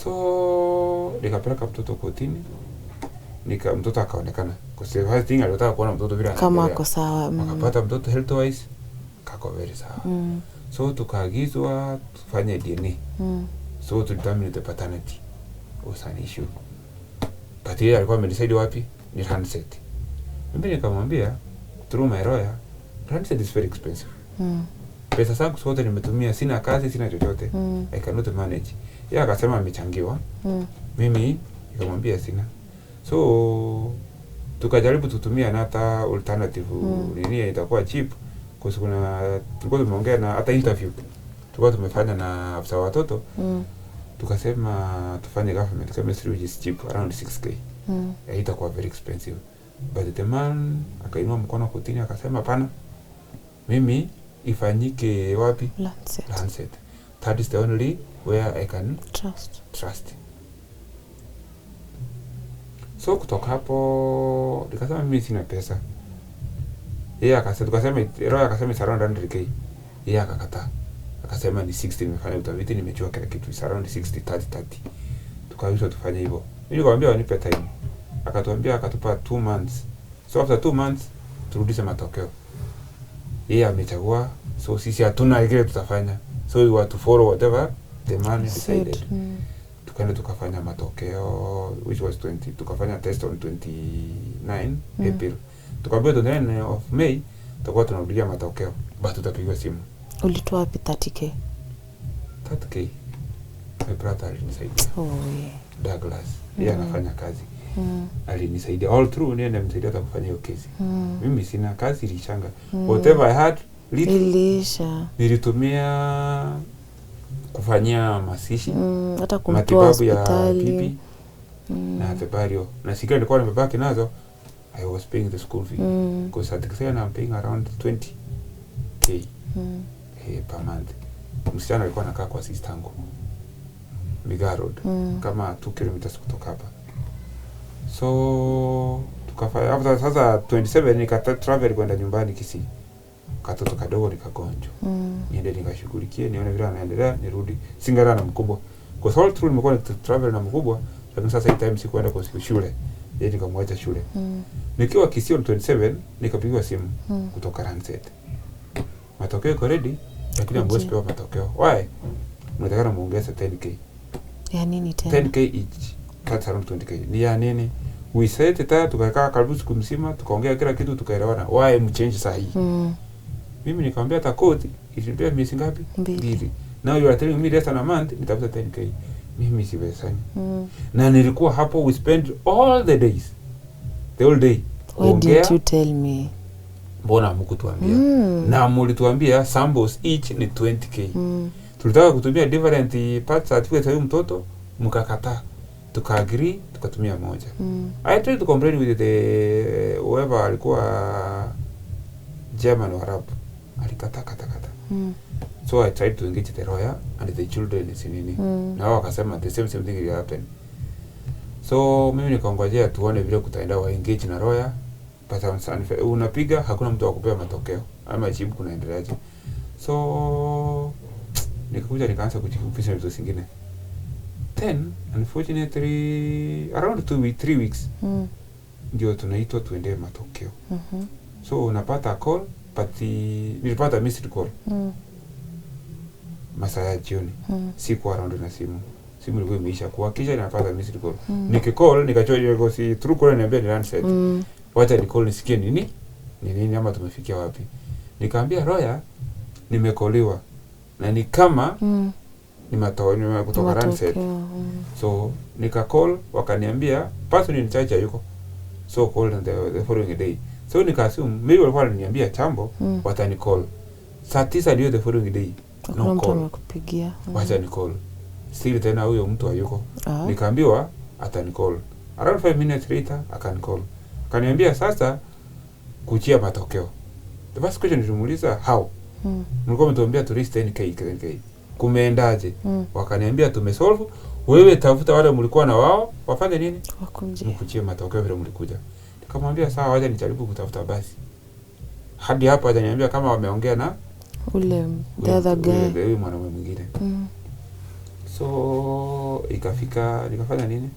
So nikapeleka mtoto kotini. Mtoto akaonekana. Kwa sababu first thing alitaka kuona mtoto vile kama ako sawa. Akapata mtoto health wise kako very sawa. So tukaagizwa tufanye DNA. So to determine the paternity was an issue. But yeye alikuwa amedecide wapi? Ni handset. Mimi nikamwambia through my lawyer, handset is very expensive. Pesa zangu zote nimetumia, sina kazi, sina chochote. I cannot manage. Yeye akasema amechangiwa. Mimi nikamwambia sina. So tukajaribu tutumia hata alternative nini itakuwa cheap. Kwa sababu tulikuwa tumeongea na hata interview tulikuwa tumefanya na afisa watoto. Tukasema tufanye government chemistry which is cheap around 6k. Itakuwa very expensive. But the man akainua mkono kotini akasema hapana. Mimi ifanyike wapi? Lancet. That is the only where I can trust. So kutoka hapo nikasema mimi sina pesa. Yeye akasema Roy akasema it's around 100k. Yeye akakataa. Akasema ni 60 nimefanya utafiti nimejua kila kitu is around 60 30. Tukaanza tufanye hivyo. Nikamwambia wanipe time. Akatuambia akatupa 2 months. So after 2 months turudishe matokeo. Yeye amechagua, so sisi hatuna ile tutafanya. So we want to follow whatever the man decided. Tukaenda tukafanya matokeo which was 20. Tukafanya test on 29 April. Tukaambia 29 of May tutakuwa tunarudia matokeo. But tutapiga simu. Ulitoa wapi 30k? 30k. My brother alinisaidia. Yeah. Douglas. Yeye anafanya kazi. Alinisaidia all through niende msaidia hata kufanya hiyo kesi. Mimi sina kazi ilishanga. Whatever I had ilisha. Nilitumia kufanyia masishi. Hata kumtoa hospitali. Ya pipi. Na tebario. Na sikia nilikuwa nimebaki nazo. I was paying the school fee. Because at the time I'm paying around 20k per month. Msichana alikuwa anakaa kwa sister yangu. Miga Road. Kama 2 kilometers kutoka hapa. So tukafanya after sasa 27 nikata travel kwenda nyumbani Kisii. katoto kadogo nikagonjwa. Niende nikashughulikie, nione vile anaendelea, nirudi. Singara na mkubwa. Kwa sababu tu nimekuwa travel na mkubwa, lakini sasa hii time sikuenda kwa shule. Yeye nikamwacha shule. Nikiwa Kisii on 27 nikapigiwa simu kutoka Ranset. Matokeo yako ready, lakini ambapo sipewa matokeo. Why? Mnataka muongeze 10k. Ya nini tena? 10k each. That's around 20k. Ni ya nini? We said tukakaa karibu siku mzima, tukaongea kila kitu, tukaelewana. Why mchange saa hii? Mimi nikamwambia hata koti ilipea miezi ngapi? 2. Now you are telling me less than a month nitafuta 10k. Mimi siwezani. Na nilikuwa hapo, we spent all the days. The whole day. Why didn't you tell me? Mbona mkutuambia? Na mlituambia samples each ni 20k. Tulitaka kutumia different parts certificate ya mtoto, mkakataa. Tuka-agree, tukatumia moja. I tried to complain with the whoever alikuwa German or Arab. Alikata. So I tried to engage the lawyer and the children nini. Na wao wakasema the same thing will happen. So mimi nikangojea tuone vile kutaenda wa engage na lawyer. But unapiga hakuna mtu wa kupea matokeo. Ama jibu kunaendeleaje. So nikakuja nikaanza kujifunza vitu vingine. Then unfortunately around 3 weeks ndio tunaitwa tuende matokeo. So unapata call, but nilipata missed call. Masaa ya jioni. Siku around na simu ilikuwa imeisha kwa kisha ninapata missed call. Nikicall nikachoja kwa si true call niambia ni Ranset. Wacha ni call nisikie nini ama tumefikia wapi. Nikaambia lawyer nimekoliwa na ni kama ni matokeo kutoka Ranset. So nika call wakaniambia person in charge yuko. So call the following day. So nika assume maybe walikuwa wananiambia chambo watani call. Saa 9 ndio the following day. No call. Amekupigia. Wacha ni call. Still tena huyo mtu hayuko. Nikaambiwa atani call. Around 5 minutes later akani call. Akaniambia sasa kuchia matokeo. The first question nilimuuliza how? Mlikuwa mtuambia to raise 10k. Kumeendaje? Wakaniambia tumesolve. Wewe tafuta wale mlikuwa na wao, wafanye nini? Kuchia matokeo vile mlikuja. Nikamwambia sawa, wacha nijaribu kutafuta basi. Hadi hapo hajaniambia kama wameongea na ule the other guy. Yule mwanamume mwingine. So ikafika nikafanya nini?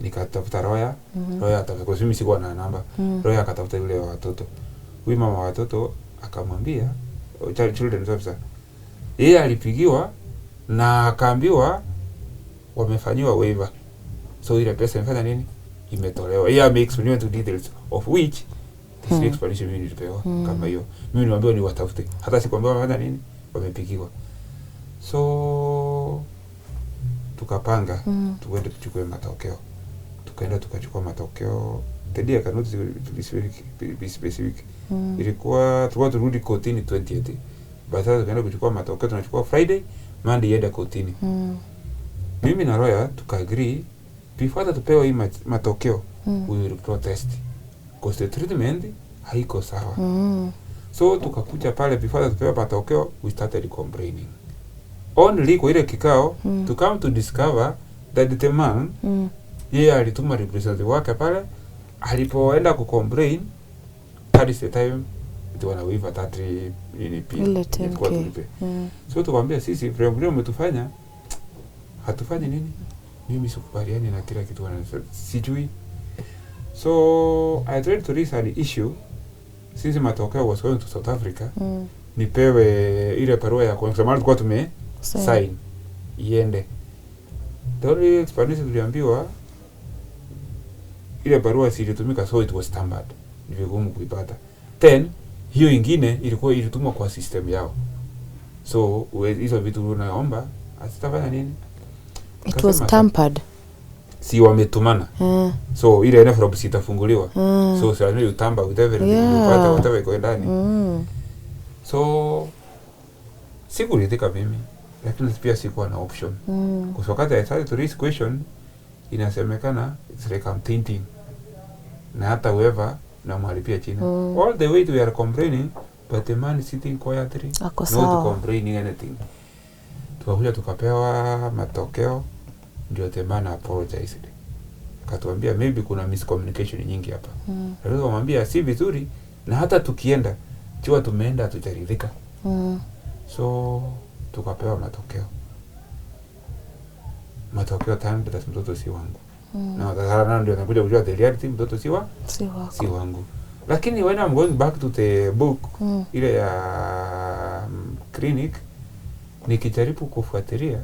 Nikatafuta lawyer. Lawyer atafuta mimi sikuwa na namba. Lawyer akatafuta yule wa watoto. Huyu mama wa watoto akamwambia children's officer. Yeye alipigiwa na akaambiwa wamefanyiwa waiver. So ile pesa imefanya nini? Imetolewa. Yeye ameexplain to details of which this explanation mimi nilipewa kama hiyo. Mimi niwaambia ni watafute. Hata sikwambia wamefanya nini? Wamepigiwa. So tukapanga tuende tuchukue matokeo. Tukaenda tukachukua matokeo. The day I cannot be specific. Ilikuwa turudi kotini 20th. Baada tukaenda kuchukua matokeo, tunachukua Friday, Monday yenda kotini. Mimi na lawyer tuka-agree before tupewe hii matokeo we will protest because the treatment haiko sawa. So tukakuja pale before tupewe matokeo, we started complaining. Only kwa ile kikao to come to discover that the man yeye alituma representative wake pale, alipoenda ku complain that is the time tuwana waiver that ni pia kwa tulipe. So tukamwambia sisi vile umetufanya hatufanyi nini? Mimi sikubaliani na kila kitu sijui. So I tried to raise an issue since matokeo was going to South Africa. Nipewe ile barua ya kwa sababu tulikuwa tume sign iende. The only explanation tuliambiwa ile barua ilitumika so it was stamped. Ni vigumu kuipata. Then hiyo ingine ilikuwa ilitumwa kwa system yao. So hizo vitu unaomba asitafanya nini? It was tampered. Si wametumana. So ile envelope sitafunguliwa. So sasa ni utamba with everything upata whatever iko ndani. So sikuridhika mimi, lakini pia sikuwa na option. Kwa sababu I started to raise question, inasemekana it's like I'm thinking. Na hata whoever na mhalipia chini. All the way we are complaining, but the man is sitting quietly, not complaining anything. Tukakuja tukapewa matokeo, ndio the man apologized. Akatuambia maybe kuna miscommunication nyingi hapa. Aliweza kumwambia si vizuri na hata tukienda chua tumeenda hatujaridhika. So tukapewa matokeo tayari mtoto si wangu. Na sasa ndio nakuja kujua the reality, mtoto si wangu. Lakini when I'm going back to the book ile ya clinic, nikijaribu kufuatilia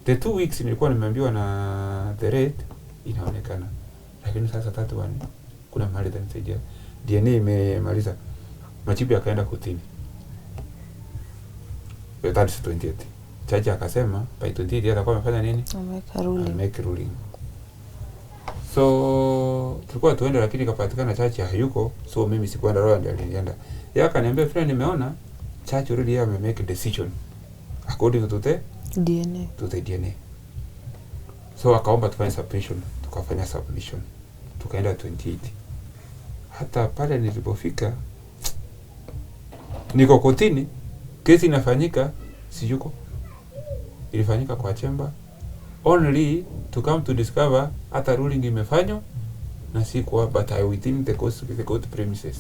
the 2 weeks nilikuwa nimeambiwa na the rate inaonekana, lakini sasa 31 kuna mahali tanisaidia DNA imemaliza, machibu yakaenda kotini. That's 28. Chaji akasema by 28 atakuwa amefanya nini? Make ruling. So tulikuwa tuende, lakini kapatikana chachi hayuko, so mimi sikuenda, roho ndio alienda. Yeye akaniambia friend, nimeona chachi already make a decision according to the DNA. So akaomba tufanye submission, tukafanya submission, tukaenda 28. Hata pale nilipofika niko kotini, kesi inafanyika, siyuko. Ilifanyika kwa chamber only to come to discover hata ruling imefanywa na sikuwa, but I within the court premises.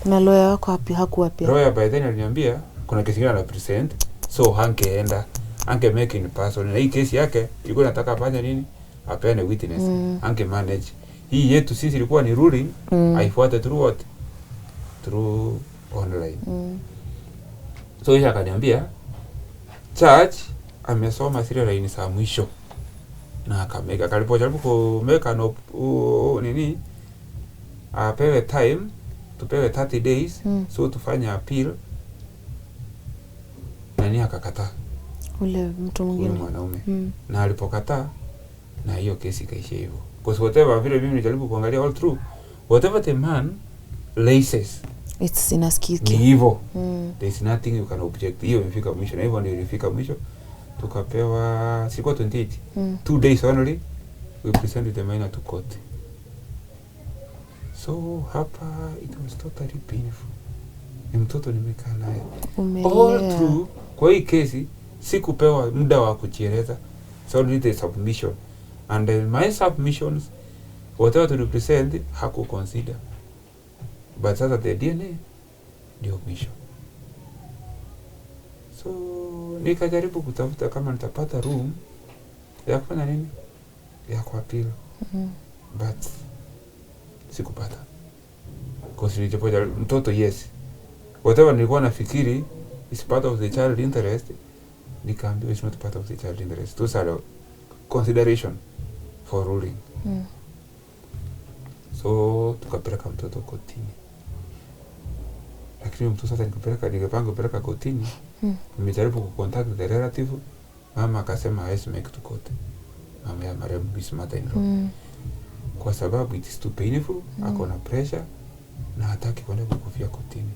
Na lawyer wako hakuwa pia? Lawyer by then aliniambia kuna kesi ingine na present, so hangeenda, make in person, na hii kesi yake ilikuwa nataka afanye nini, apeane witness, manage. Hii yetu sisi ilikuwa ni ruling, haifuate through online. So yeye akaniambia judge amesoma zile line za mwisho na akameka, kalipojaribu kumeka nini apewe time, tupewe 30 days so tufanye appeal, nani akakataa, ule mtu mwingine mwanaume. Na alipokataa na hiyo kesi kaisha hivyo, because whatever vile mimi nilijaribu kuangalia all through, whatever the man laces it's inaskiki ni hivyo. There is nothing you can object. Hiyo imefika mwisho, na hivyo ndio ilifika mwisho. Tukapewa sikuwa 28 2 days only we presented the minor to court. So hapa it was totally painful. Ni mtoto nimekaa naye all through. Kwa hii kesi sikupewa muda wa kujieleza, so only the submission, and my submissions whatever to represent haku consider, but sasa the DNA ndio mwisho. So nikajaribu kutafuta kama nitapata room ya kufanya nini, ya kuappeal, but sikupata. Because nilipoja mtoto, yes, whatever nilikuwa nafikiri is part of the child interest, nikaambiwa it's not part of the child interest. Those are consideration for ruling. So tukapeleka mtoto kotini. Lakini mtu sasa nikapanga kupeleka kotini, nimejaribu kucontact the relative, mama akasema hawezi make to court. Mama ya marehemu Miss mother-in-law. Kwa sababu it is too painful, ako na pressure na hataki kwenda kukufia kotini.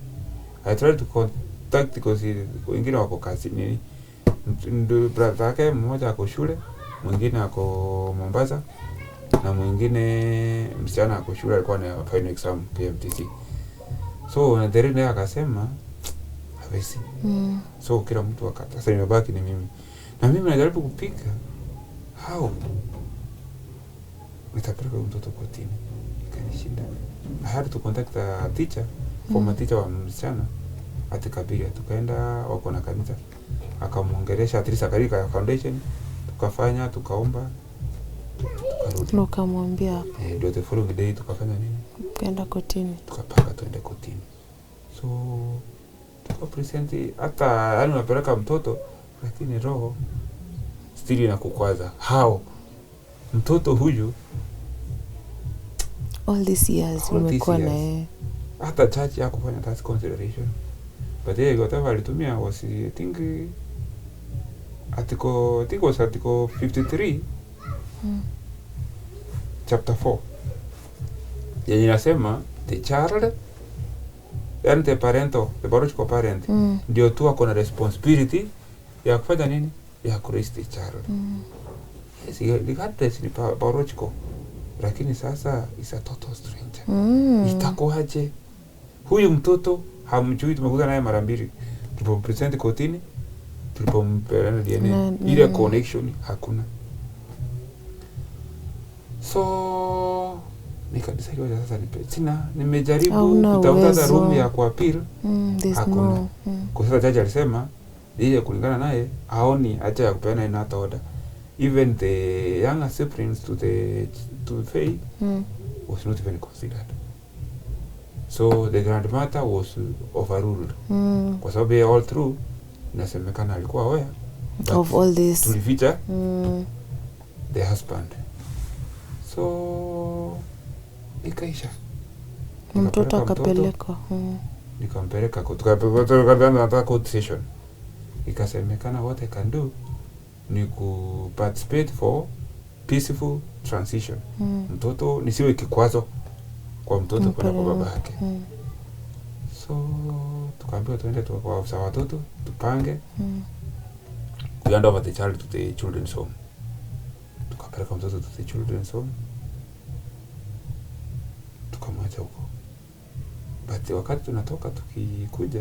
I tried to contact because wengine wako kazi nini. Ndio brother yake mmoja ako shule, mwingine ako Mombasa, na mwingine msichana ako shule alikuwa na final exam KMTC. So the naye akasema hawezi. So kila mtu akata. Sasa nimebaki ni mimi. Na mimi najaribu kupika how nitapeleka mtoto kotini. Ikanishinda. I had to contact a teacher, former teacher wa msichana at Kabiria. Tukaenda wako na kanisa. Akamuongelesha at least akarika foundation. Tukafanya, tukaomba, tukarudi. Ukamwambia ndio the following day tukafanya nini? Kaenda kotini. Tukapanga tuende kotini. So tukapresent hata yani unapeleka mtoto lakini roho still inakukwaza. How mtoto huyu all these years umekuwa na yeye, hata church yako kufanya that consideration, but yeye whatever alitumia was I think article 53 chapter 4 yenye inasema the child and the biological parent ndio tu ako na responsibility ya kufanya nini, ya raise the child. Yes, regardless ni biological, lakini sasa is a total stranger. Itakuwaje huyu mtoto hamjui? Tumekuja naye mara mbili, tulipopresent kotini, tulipompeleka DNA, ile connection hakuna. So nikadecide wacha sasa sina nimejaribu Hauna kutafuta uwezo. room ya kuappeal There's hakuna. no. Kwa sasa jaji alisema yeye kulingana naye haoni haja ya kupeana ina hata order. Even the younger siblings to Faith was not even considered. So the grandmother was overruled. Kwa sababu yeye all through inasemekana alikuwa aware Of all this. tulificha the husband. So ikaisha. Mtoto akapelekwa. Nikampeleka tukapeleka court session. Ikasemekana what I can do ni ku participate for peaceful transition. Mtoto nisiwe kikwazo kwa mtoto kwenda kwa baba yake. So tukaambiwa tuende kwa afisa watoto tupange. We hand over the child to the children's home. Tukapeleka mtoto to the children's home. Tukamwacha huko. But wakati tunatoka tukikuja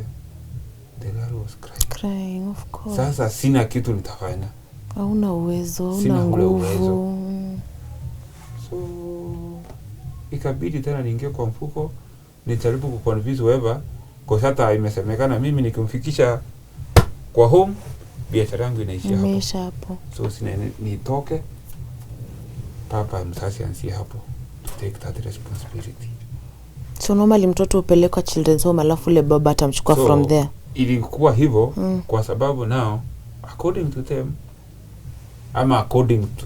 the girl was Crying, of course. Sasa sina kitu nitafanya. Hauna uwezo, Sina hauna ule nguvu. So ikabidi tena niingie kwa mfuko nijaribu kuconvince whoever kwa hata imesemekana mimi nikimfikisha kwa home biashara yangu inaishia hapo. Imeisha hapo. So sina nitoke papa msasi ansi hapo to take that responsibility. So normally mtoto upelekwa children's home alafu le baba atamchukua from there. Ilikuwa hivyo kwa sababu now according to them ama according to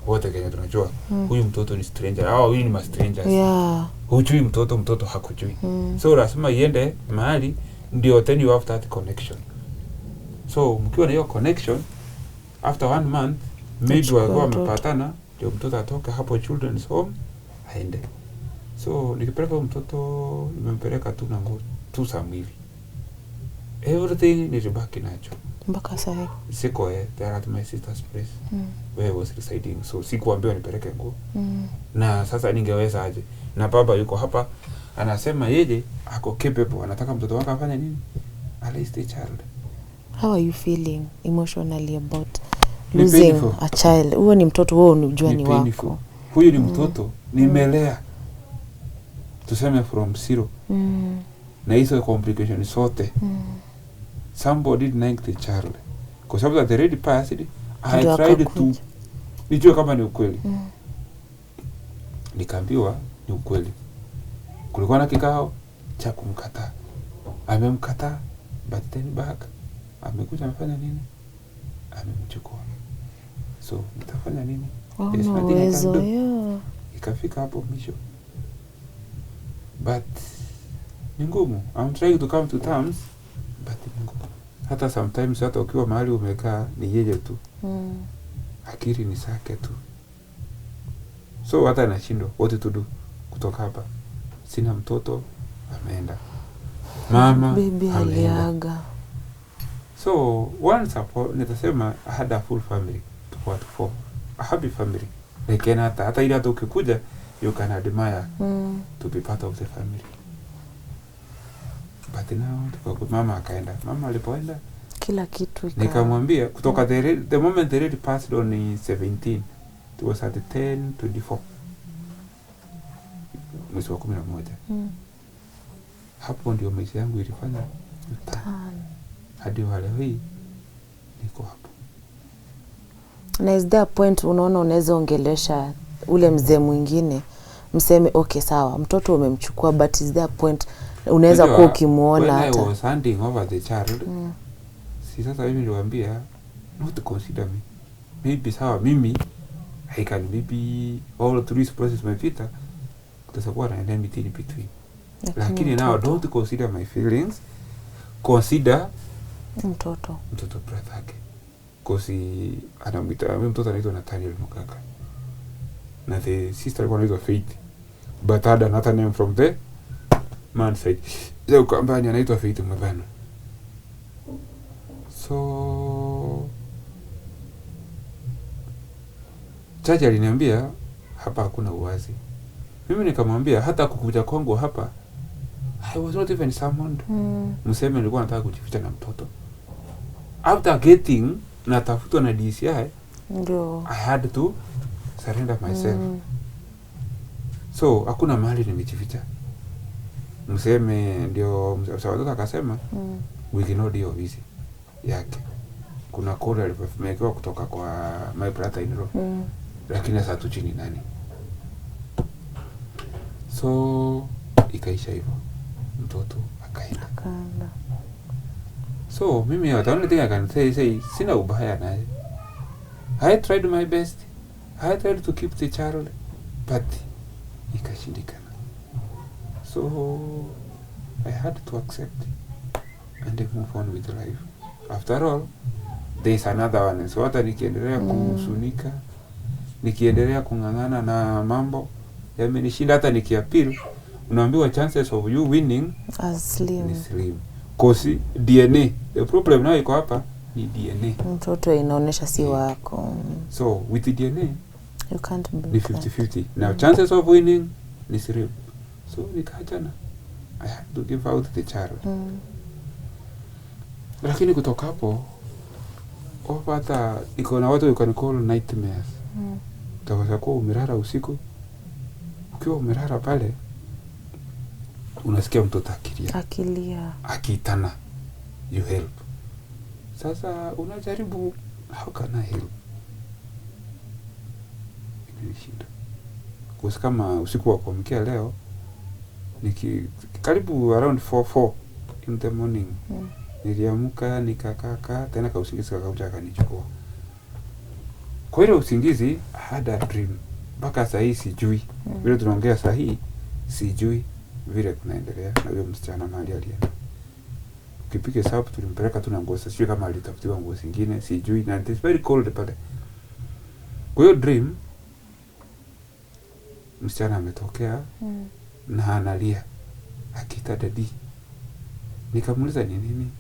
wote Kenya tunajua huyu mtoto ni stranger au huyu ni ma strangers. Yeah. Hujui mtoto hakujui. So lazima iende mahali ndio then you have that connection. So mkiwa na hiyo connection after 1 month maybe wao wamepatana ndio mtoto atoke hapo children's home aende. So nikipeleka mtoto nimempeleka tu na nguo tu samili. Everything nilibaki nacho. Mpaka sasa. Siko there at my sister's place where I was residing. So sikuambiwa nipeleke nguo. Na sasa ningeweza aje? Na baba yuko hapa anasema yeye ako capable, anataka mtoto wake afanye nini? Raise the child. How are you feeling emotionally about losing a child? Huo ni mtoto wewe unajua ni wako. Huyu ni mtoto nimelea. Tuseme from zero. Na hizo complications zote. Somebody denied the child. Kwa sababu the ready passed, I tried to nijue kama ni ukweli. Nikaambiwa ni ukweli. Kulikuwa na kikao cha kumkataa. Amemkataa, but then back amekuja amefanya nini? Amemchukua. So nitafanya nini? There's nothing I can do. Yeah. Ikafika hapo mwisho. But ni ngumu. I'm trying to come to terms, but ni ngumu. Hata sometimes hata ukiwa mahali umekaa ni yeye tu. Akili ni sake tu. So hata nashindwa what to do kutoka hapa. Sina mtoto ameenda. Mama bibi aliaga. So once upon nitasema I had a full family to for a happy family. Like hata ile hata ukikuja you can admire to be part of the family. But now mama akaenda. Mama alipoenda kila kitu nikamwambia kutoka the moment the lady passed on 17 it was at 10:24 mwezi wa 11. Hapo ndio maisha yangu ilifanya hadi wale hii niko hapo. Na is there a point unaona unaweza ongelesha ule mzee mwingine mseme okay sawa mtoto umemchukua but is there a point unaweza kuwa ukimuona hata when I was handing over the child si sasa mimi niliwaambia not consider me maybe sawa mimi I can maybe all through this process umepita kutakuwa na enmity in between lakini now don't consider my feelings, consider mtoto brother yake kosi anamwita mtoto anaitwa Nathaniel Mukaka na the sister alikuwa anaitwa Faith but had another name from the man side leo kampani anaitwa Faith Mabano. So chaji aliniambia hapa hakuna uwazi. Mimi nikamwambia hata kukuja kwangu hapa I was not even summoned. Mseme nilikuwa nataka kujificha na mtoto. After getting natafutwa na DCI, I had to surrender myself. So hakuna mahali nimejificha. Mseme ndio watoto akasema wiki no dio visi yake. Kuna call alipomekiwa kutoka kwa my brother in law. Lakini sasa tu chini nani. So ikaisha hivyo. Mtoto akaenda. So mimi the only thing I can say sina ubaya naye. I tried my best. I tried to keep the child, but ikashindikana. So I had to accept and move on with life. After all, there is another one. So hata nikiendelea kusunika, nikiendelea kungangana na mambo yamenishinda, hata nikiappeal, unaambiwa chances of you winning as slim. Cause DNA, the problem now iko hapa ni DNA. Mtoto inaonesha si wako. So with the DNA you can't be 50-50. Now chances of winning ni slim. So nikaachana. I had to give out the child. Lakini kutoka hapo hata iko na watu you can call nightmares. Utaweza kuwa umelala usiku. Ukiwa umelala pale unasikia mtoto akilia. Akiitana you help. Sasa unajaribu how can I help? Imenishinda. Kwa kama usiku wa kuamkia leo karibu around 4 in the morning. Niliamka nikakaa tena kwa usingizi kakauja kanichukua. Kwa ile usingizi I had a dream. Mpaka saa hii sijui. Vile tunaongea saa hii sijui vile kunaendelea na huyo msichana mahali alienda. Ukipige sababu tulimpeleka tu na nguo, sijui kama alitafutiwa nguo zingine, sijui, na it's very cold pale. Kwa hiyo dream msichana ametokea na analia akiita daddy. Nikamuuliza ni nini?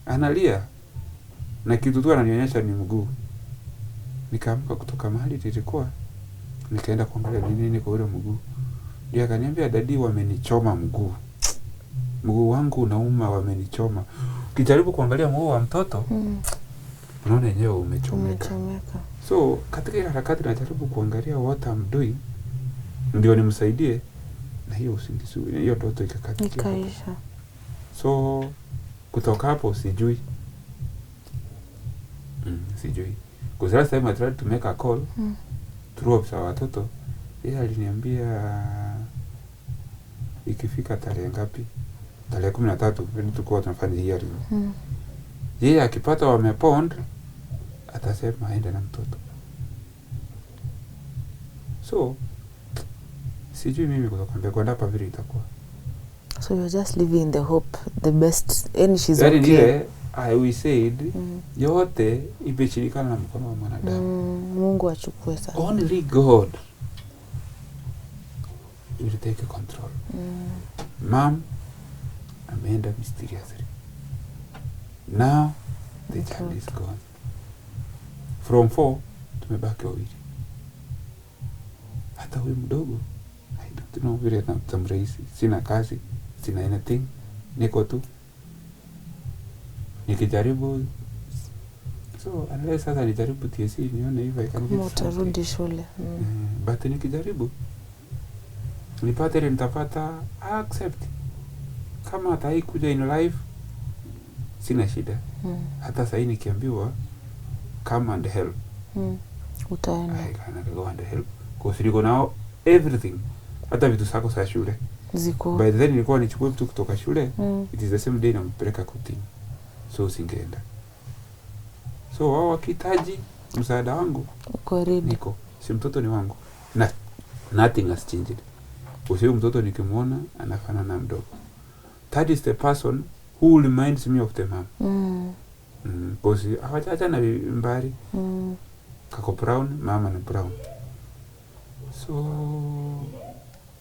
Analia na kitu tu ananionyesha ni mguu. Nikaamka kutoka mahali nilikuwa, nikaenda kuangalia ni nini kwa ule mguu. Ndio akaniambia daddy, wamenichoma mguu. Mguu wangu unauma, wamenichoma. Ukijaribu kuangalia mguu wa mtoto unaona yenyewe umechomeka. So katika ile harakati najaribu kuangalia what I'm doing ndio nimsaidie, na hiyo usingizi hiyo ndoto ikaisha. So kutoka hapo sijui. Sijui. Because last time I tried to make a call through officer watoto, yeye aliniambia ikifika tarehe ngapi? Tarehe 13 ndio tulikuwa tunafanya hearing. Yeye akipata wamepond atasema aende na mtoto. So sijui mimi kutoka kwenda hapa vile itakuwa. So you're just living in the hope the best, and she's okay. We said yote imeshirikana na mkono wa mwanadamu. Mungu achukue sasa. Only God will take control. Mom ameenda mysteriously. Now the child is gone. From 4 tumebaki wawili. Hata huyu mdogo I don't know vile namtamraisi. Sina kazi, sina anything, niko tu nikijaribu. So unless sasa nijaribu TSC nione hivyo ikanijia utarudi shule. But nikijaribu nipate ile nitapata accept. Kama hatai kuja in life sina shida. Hata sasa nikiambiwa come and help, utaenda. I can go and help because you go now everything, hata vitu zako za shule ziko. By then nilikuwa nichukue vitu kutoka shule, it is the same day nampeleka kotini, so singeenda. So wao wakitaji msaada wangu uko ready. Niko, si mtoto ni wangu na nothing has changed. Usiyo mtoto nikimwona anafanana na mdogo. That is the person who reminds me of the mom. Because hawajaja na mbari. Kako brown, mama na brown. So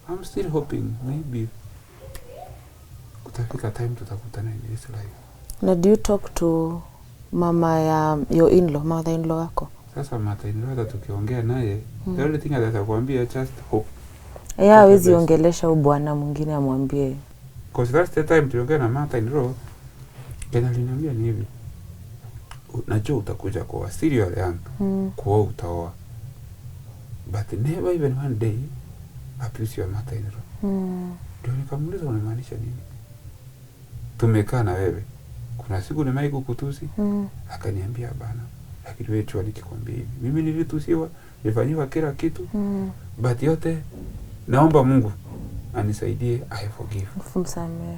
I'm still hoping maybe kutafika time tutakutana in this life. Na do you talk to mama ya your in-law, mother-in-law wako? Sasa mother-in-law hata tukiongea naye, the only thing atakwambia just hope. Hawezi ongelesha bwana mwingine amwambie. Because that's the time tuliongea na mother-in-law, Kenya aliniambia ni hivi. Najua utakuja kwa serial young, kwa utaoa. But never even one day abuse your mother-in-law. Ndio nikamuuliza unamaanisha nini? Tumekaa na wewe. Kuna siku nimewahi kukutusi? Akaniambia bana. Lakini wewe tu nikikwambia hivi. Mimi nilitusiwa, nilifanywa kila kitu. But yote naomba Mungu anisaidie, I forgive. Msamehe.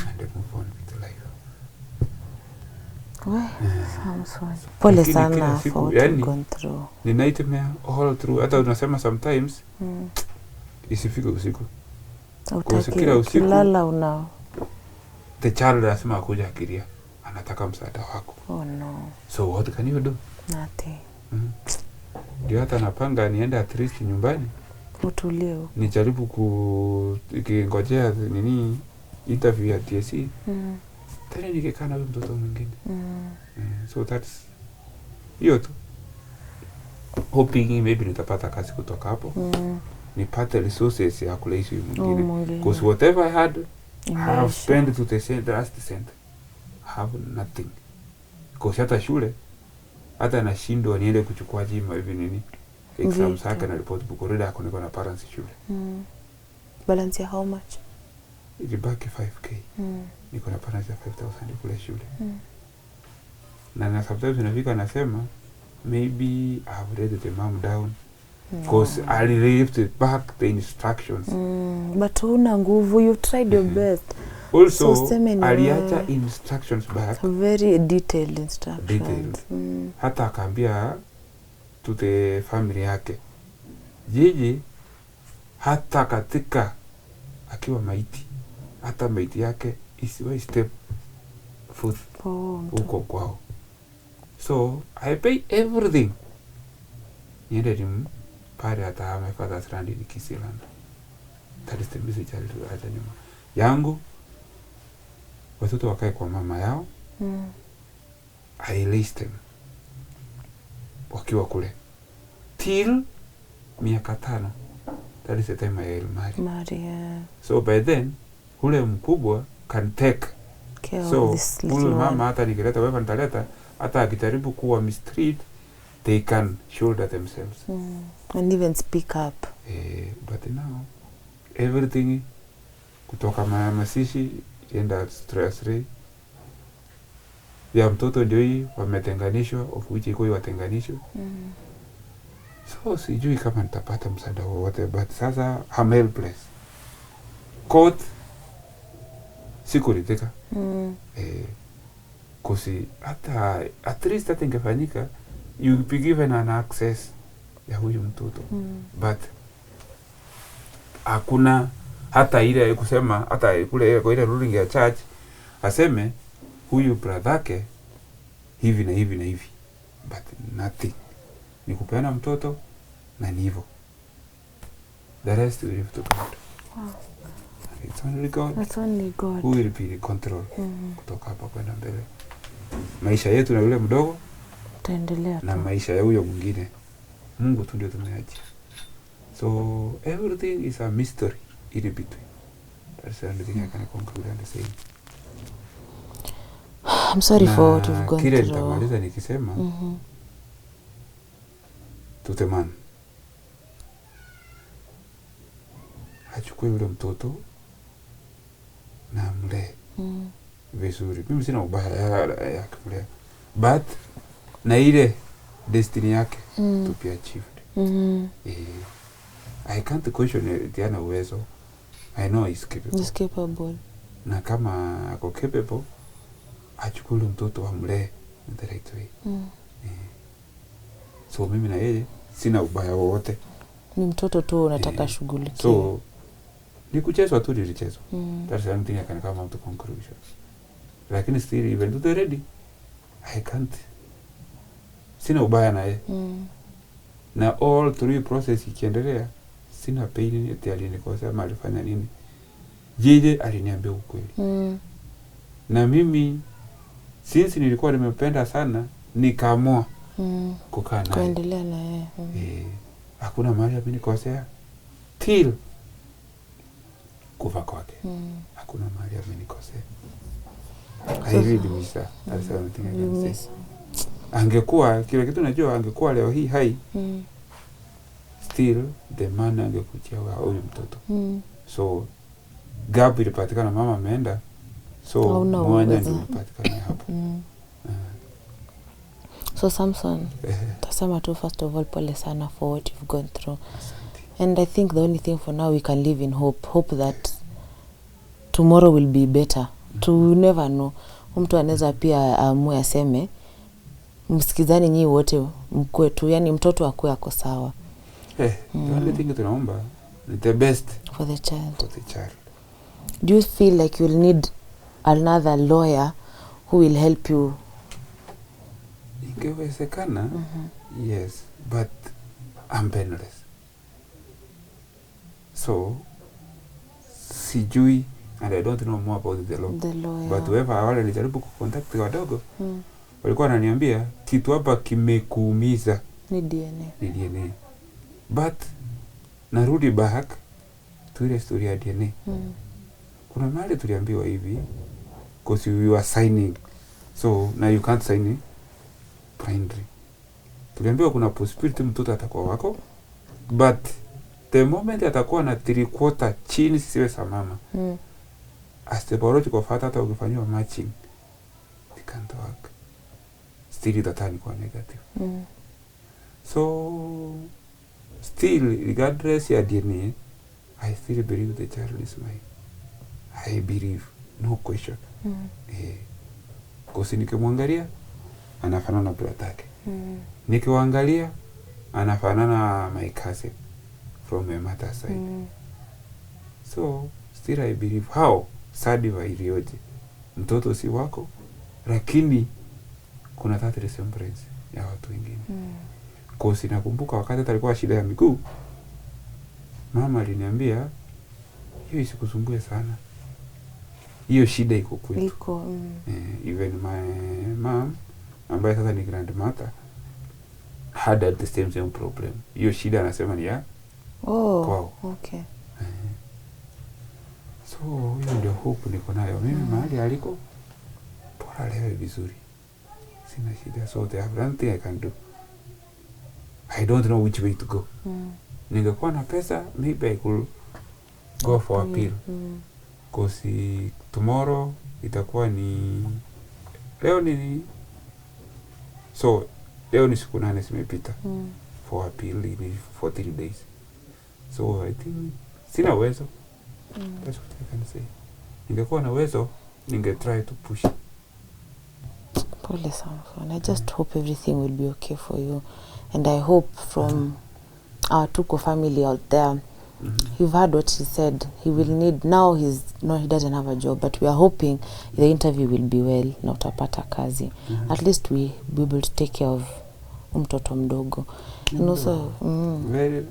And move on with life. Pole sana for what you've gone through. Ni nightmare all through. Hata unasema sometimes isifike usiku. Kila usiku kilala una the child lazima akuja akilia, anataka msaada wako. Oh no. So what can you do? Nothing. Ndio hata napanga niende at least nyumbani. Utulie. Nijaribu kingojea nini interview ya TSC. Tena nikikaa na mtoto mwingine. So that's hiyo tu. Hoping maybe nitapata kazi kutoka hapo. Nipate resources ya kulaishi mwingine. Because whatever I had, I have spent to the last cent. I have nothing. Because hata shule, hata nashindwa niende kuchukua jima hivi nini. Exams haka na report book already ako niko na parents shule. Balance ya how much? Ilibaki 5k. Niko na parents ya 5,000 kule shule. Na sometimes nafika nasema maybe I have let the mom down. Because I left back the instructions. But una nguvu, you tried your best. Also, so, aliacha instructions back. Very detailed instructions. Detailed. Hata akaambia to the family yake. Yeye hata katika akiwa maiti, hata maiti yake isiwahi step foot huko kwao. So, I pay everything. Niende ni pale hata my father's land in Kisiland. That is the message acha nyuma. Yangu, watoto wakae kwa mama yao. I raised them. Wakiwa kule. Till miaka 5. That is the time I married. Yeah. So by then, ule mkubwa can take care so, of this little ule mama hata nikileta wewe nitaleta, hata akijaribu kuwa mistreat, they can shoulder themselves. And even speak up. But now, everything kutoka masishi enda stress-free. Ya mtoto ndio hii wametenganishwa, of which iko watenganishwa. So sijui kama nitapata msaada wowote, but sasa I'm helpless. Court sikuridhika. Kusi hata at least hata ingefanyika you be given an access ya huyu mtoto. But hakuna hata ile kusema hata kule kwa ile ruling ya church aseme huyu brother hivi na hivi na hivi, but nothing. Ni kupeana mtoto na ni hivyo. The rest we leave to God. Wow. It's only God. That's only God. Who will be in control kutoka hapa kwenda mbele. Maisha yetu na yule mdogo taendelea na maisha ya huyo mwingine. Mungu tu ndio tumeachia. So everything is a mystery in between. That's the only thing I can conclude and say. I'm sorry for what you've gone through. Kile nitamaliza nikisema tutemani achukue yule mtoto na mlee vizuri. Mimi sina ubaya ya kumlea, but na ile destiny yake to be achieved. I can't question Diana uwezo. I know he's capable. He's capable. Na kama ako capable, achukue yule mtoto amlee in the right way. So mimi na yeye sina ubaya wowote. Ni mtoto tu unataka shughulikia. So ni kuchezwa tu nilichezwa. That's something I can come out to conclusion. Lakini still even to the ready, I can't. Sina ubaya na yeye. Na all through process ikiendelea, sina pain eti alinikosa ama alifanya nini. Yeye aliniambia ukweli. Na mimi since nilikuwa nimependa sana, nikaamua kukaa naye. Kuendelea na yeye. Hakuna mahali amenikosea. Till kufa kwake. Hakuna mahali amenikosea. I really miss her. That's the only thing I can say. Angekuwa kile kitu najua angekuwa leo hii hai. still the man angekuchia huyu mtoto. So gap ilipatikana, mama ameenda, so mwanya ndio ilipatikana hapo. So Samson, tasema tu first of all pole sana for what you've gone through. And I think the only thing for now we can live in hope that tomorrow will be better. To never know. Mtu anaweza pia amue aseme msikizani nyinyi wote mkwe tu, yani mtoto akue ako sawa. The only thing tunaomba is the best for the child. Do you feel like you'll need another lawyer who will help you? Ingewezekana, yes, but I'm penniless. So sijui, and I don't know more about the law. But whoever wale nilijaribu kucontact wadogo, walikuwa wananiambia kitu hapa kimekuumiza ni DNA. But narudi back to ile story ya DNA. Kuna mahali tuliambiwa hivi, because we were signing, so now you can't sign it blindly. Tuliambiwa kuna possibility mtoto atakuwa wako, but the moment atakuwa na 3/4 chini siwe sa mama, as the biological father, hata ukifanywa matching it can't work, still itatani kwa negative. So still regardless ya DNA, I still believe the child is mine. I believe, no question. Kosi nikimwangalia anafanana brother yake. Nikiwaangalia anafanana my cousin from my mother's side. So still I believe, how sad ilioje, mtoto si wako lakini kuna that resemblance ya watu wengine. Kosi nakumbuka wakati alikuwa shida ya miguu, mama aliniambia hiyo isikusumbue sana, hiyo shida iko kwetu. Even my mom, ambaye sasa ni grandmother, had the same problem. Hiyo shida anasema ni ya kwao. Okay. So hiyo ndio hope niko nayo mimi. Mahali aliko bora lewe vizuri, sina shida. So there have nothing I can do. I don't know which way to go. Ningekuwa na pesa, maybe I could go for appeal. Because tomorrow itakuwa ni leo ni, so leo ni siku 8 zimepita for appeal in for 3 days. So I think sina uwezo. That's what I can say. Ningekuwa na uwezo, try to push. Pole sana. I just hope everything will be okay for you. And I hope from our Tuko family out there, you've heard what he said. He will need, now he doesn't have a job, but we are hoping the interview will be well, na utapata kazi. At least we be able to take care of mtoto mdogo. And also,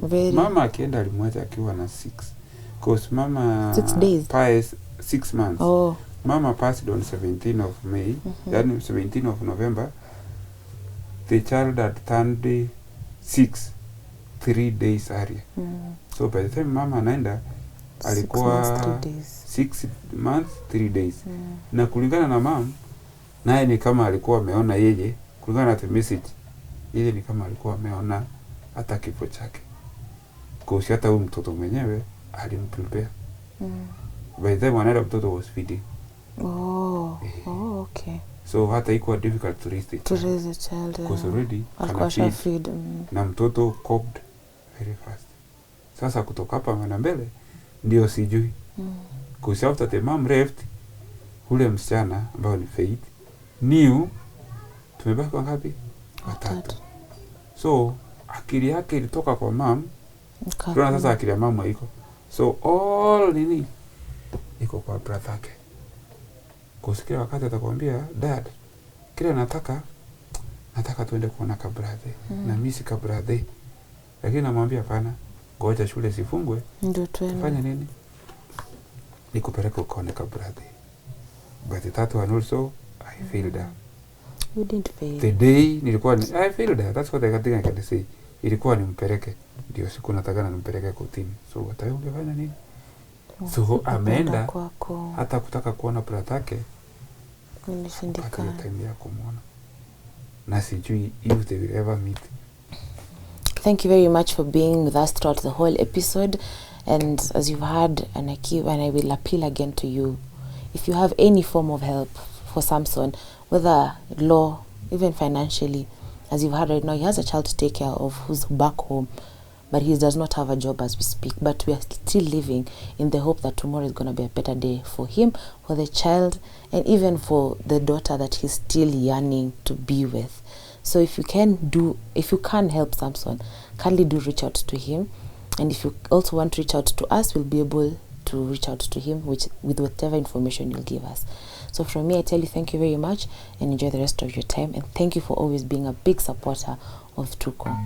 very mama akienda alimwacha akiwa na 6. Because mama 6 days. Pies 6 months. Mama passed on 17th of May, then 17th of November. The child had turned 6 3 days earlier. So by the time mama anaenda alikuwa 6 months 3 days. Na kulingana na mom, naye ni kama alikuwa ameona yeye, kulingana na the message, yeye ni kama alikuwa ameona hata kifo chake. Kwa hiyo hata huyu mtoto mwenyewe alimprepare. By the time anaenda mtoto was feeding. Okay. So hata ikuwa difficult to raise the child. Because already alikuwa feed. Na mtoto coped very fast. Sasa kutoka hapa na mbele ndio sijui. Because after the mom left, ule msichana ambao ni Faith knew tumebaki wangapi? 3. So akili yake ilitoka kwa mom. Kuna sasa akili ya mama iko. So all nini iko kwa brother yake. Kusikia wakati atakwambia, dad, kile nataka tuende kuona kabrathe. Na mimi si kabrathe. Lakini namwambia hapana, ngoja shule sifungwe. Ndio tuende. Fanya nini? Nikupeleka ukaone kabrathe. But that one also I failed her. You didn't fail. The day I failed her. That's what I can say. Ilikuwa nimpeleke. Ndio siku nataka nimpeleke kotini. So watayo ungefanya nini? So ameenda hata kutaka kuona brother yake nilishindikana. Time ya kumuona. Na sijui if they will ever meet. Thank you very much for being with us throughout the whole episode. And as you've heard, and I will appeal again to you, if you have any form of help for Samson, whether law, even financially, as you've heard right now, he has a child to take care of who's back home, but he does not have a job as we speak. But we are still living in the hope that tomorrow is going to be a better day for him, for the child, and even for the daughter that he's still yearning to be with. So if you can help Samson, kindly do reach out to him. And if you also want to reach out to us, we'll be able to reach out to him with whatever information you'll give us. So from me, I tell you thank you very much and enjoy the rest of your time. And thank you for always being a big supporter of Tuko.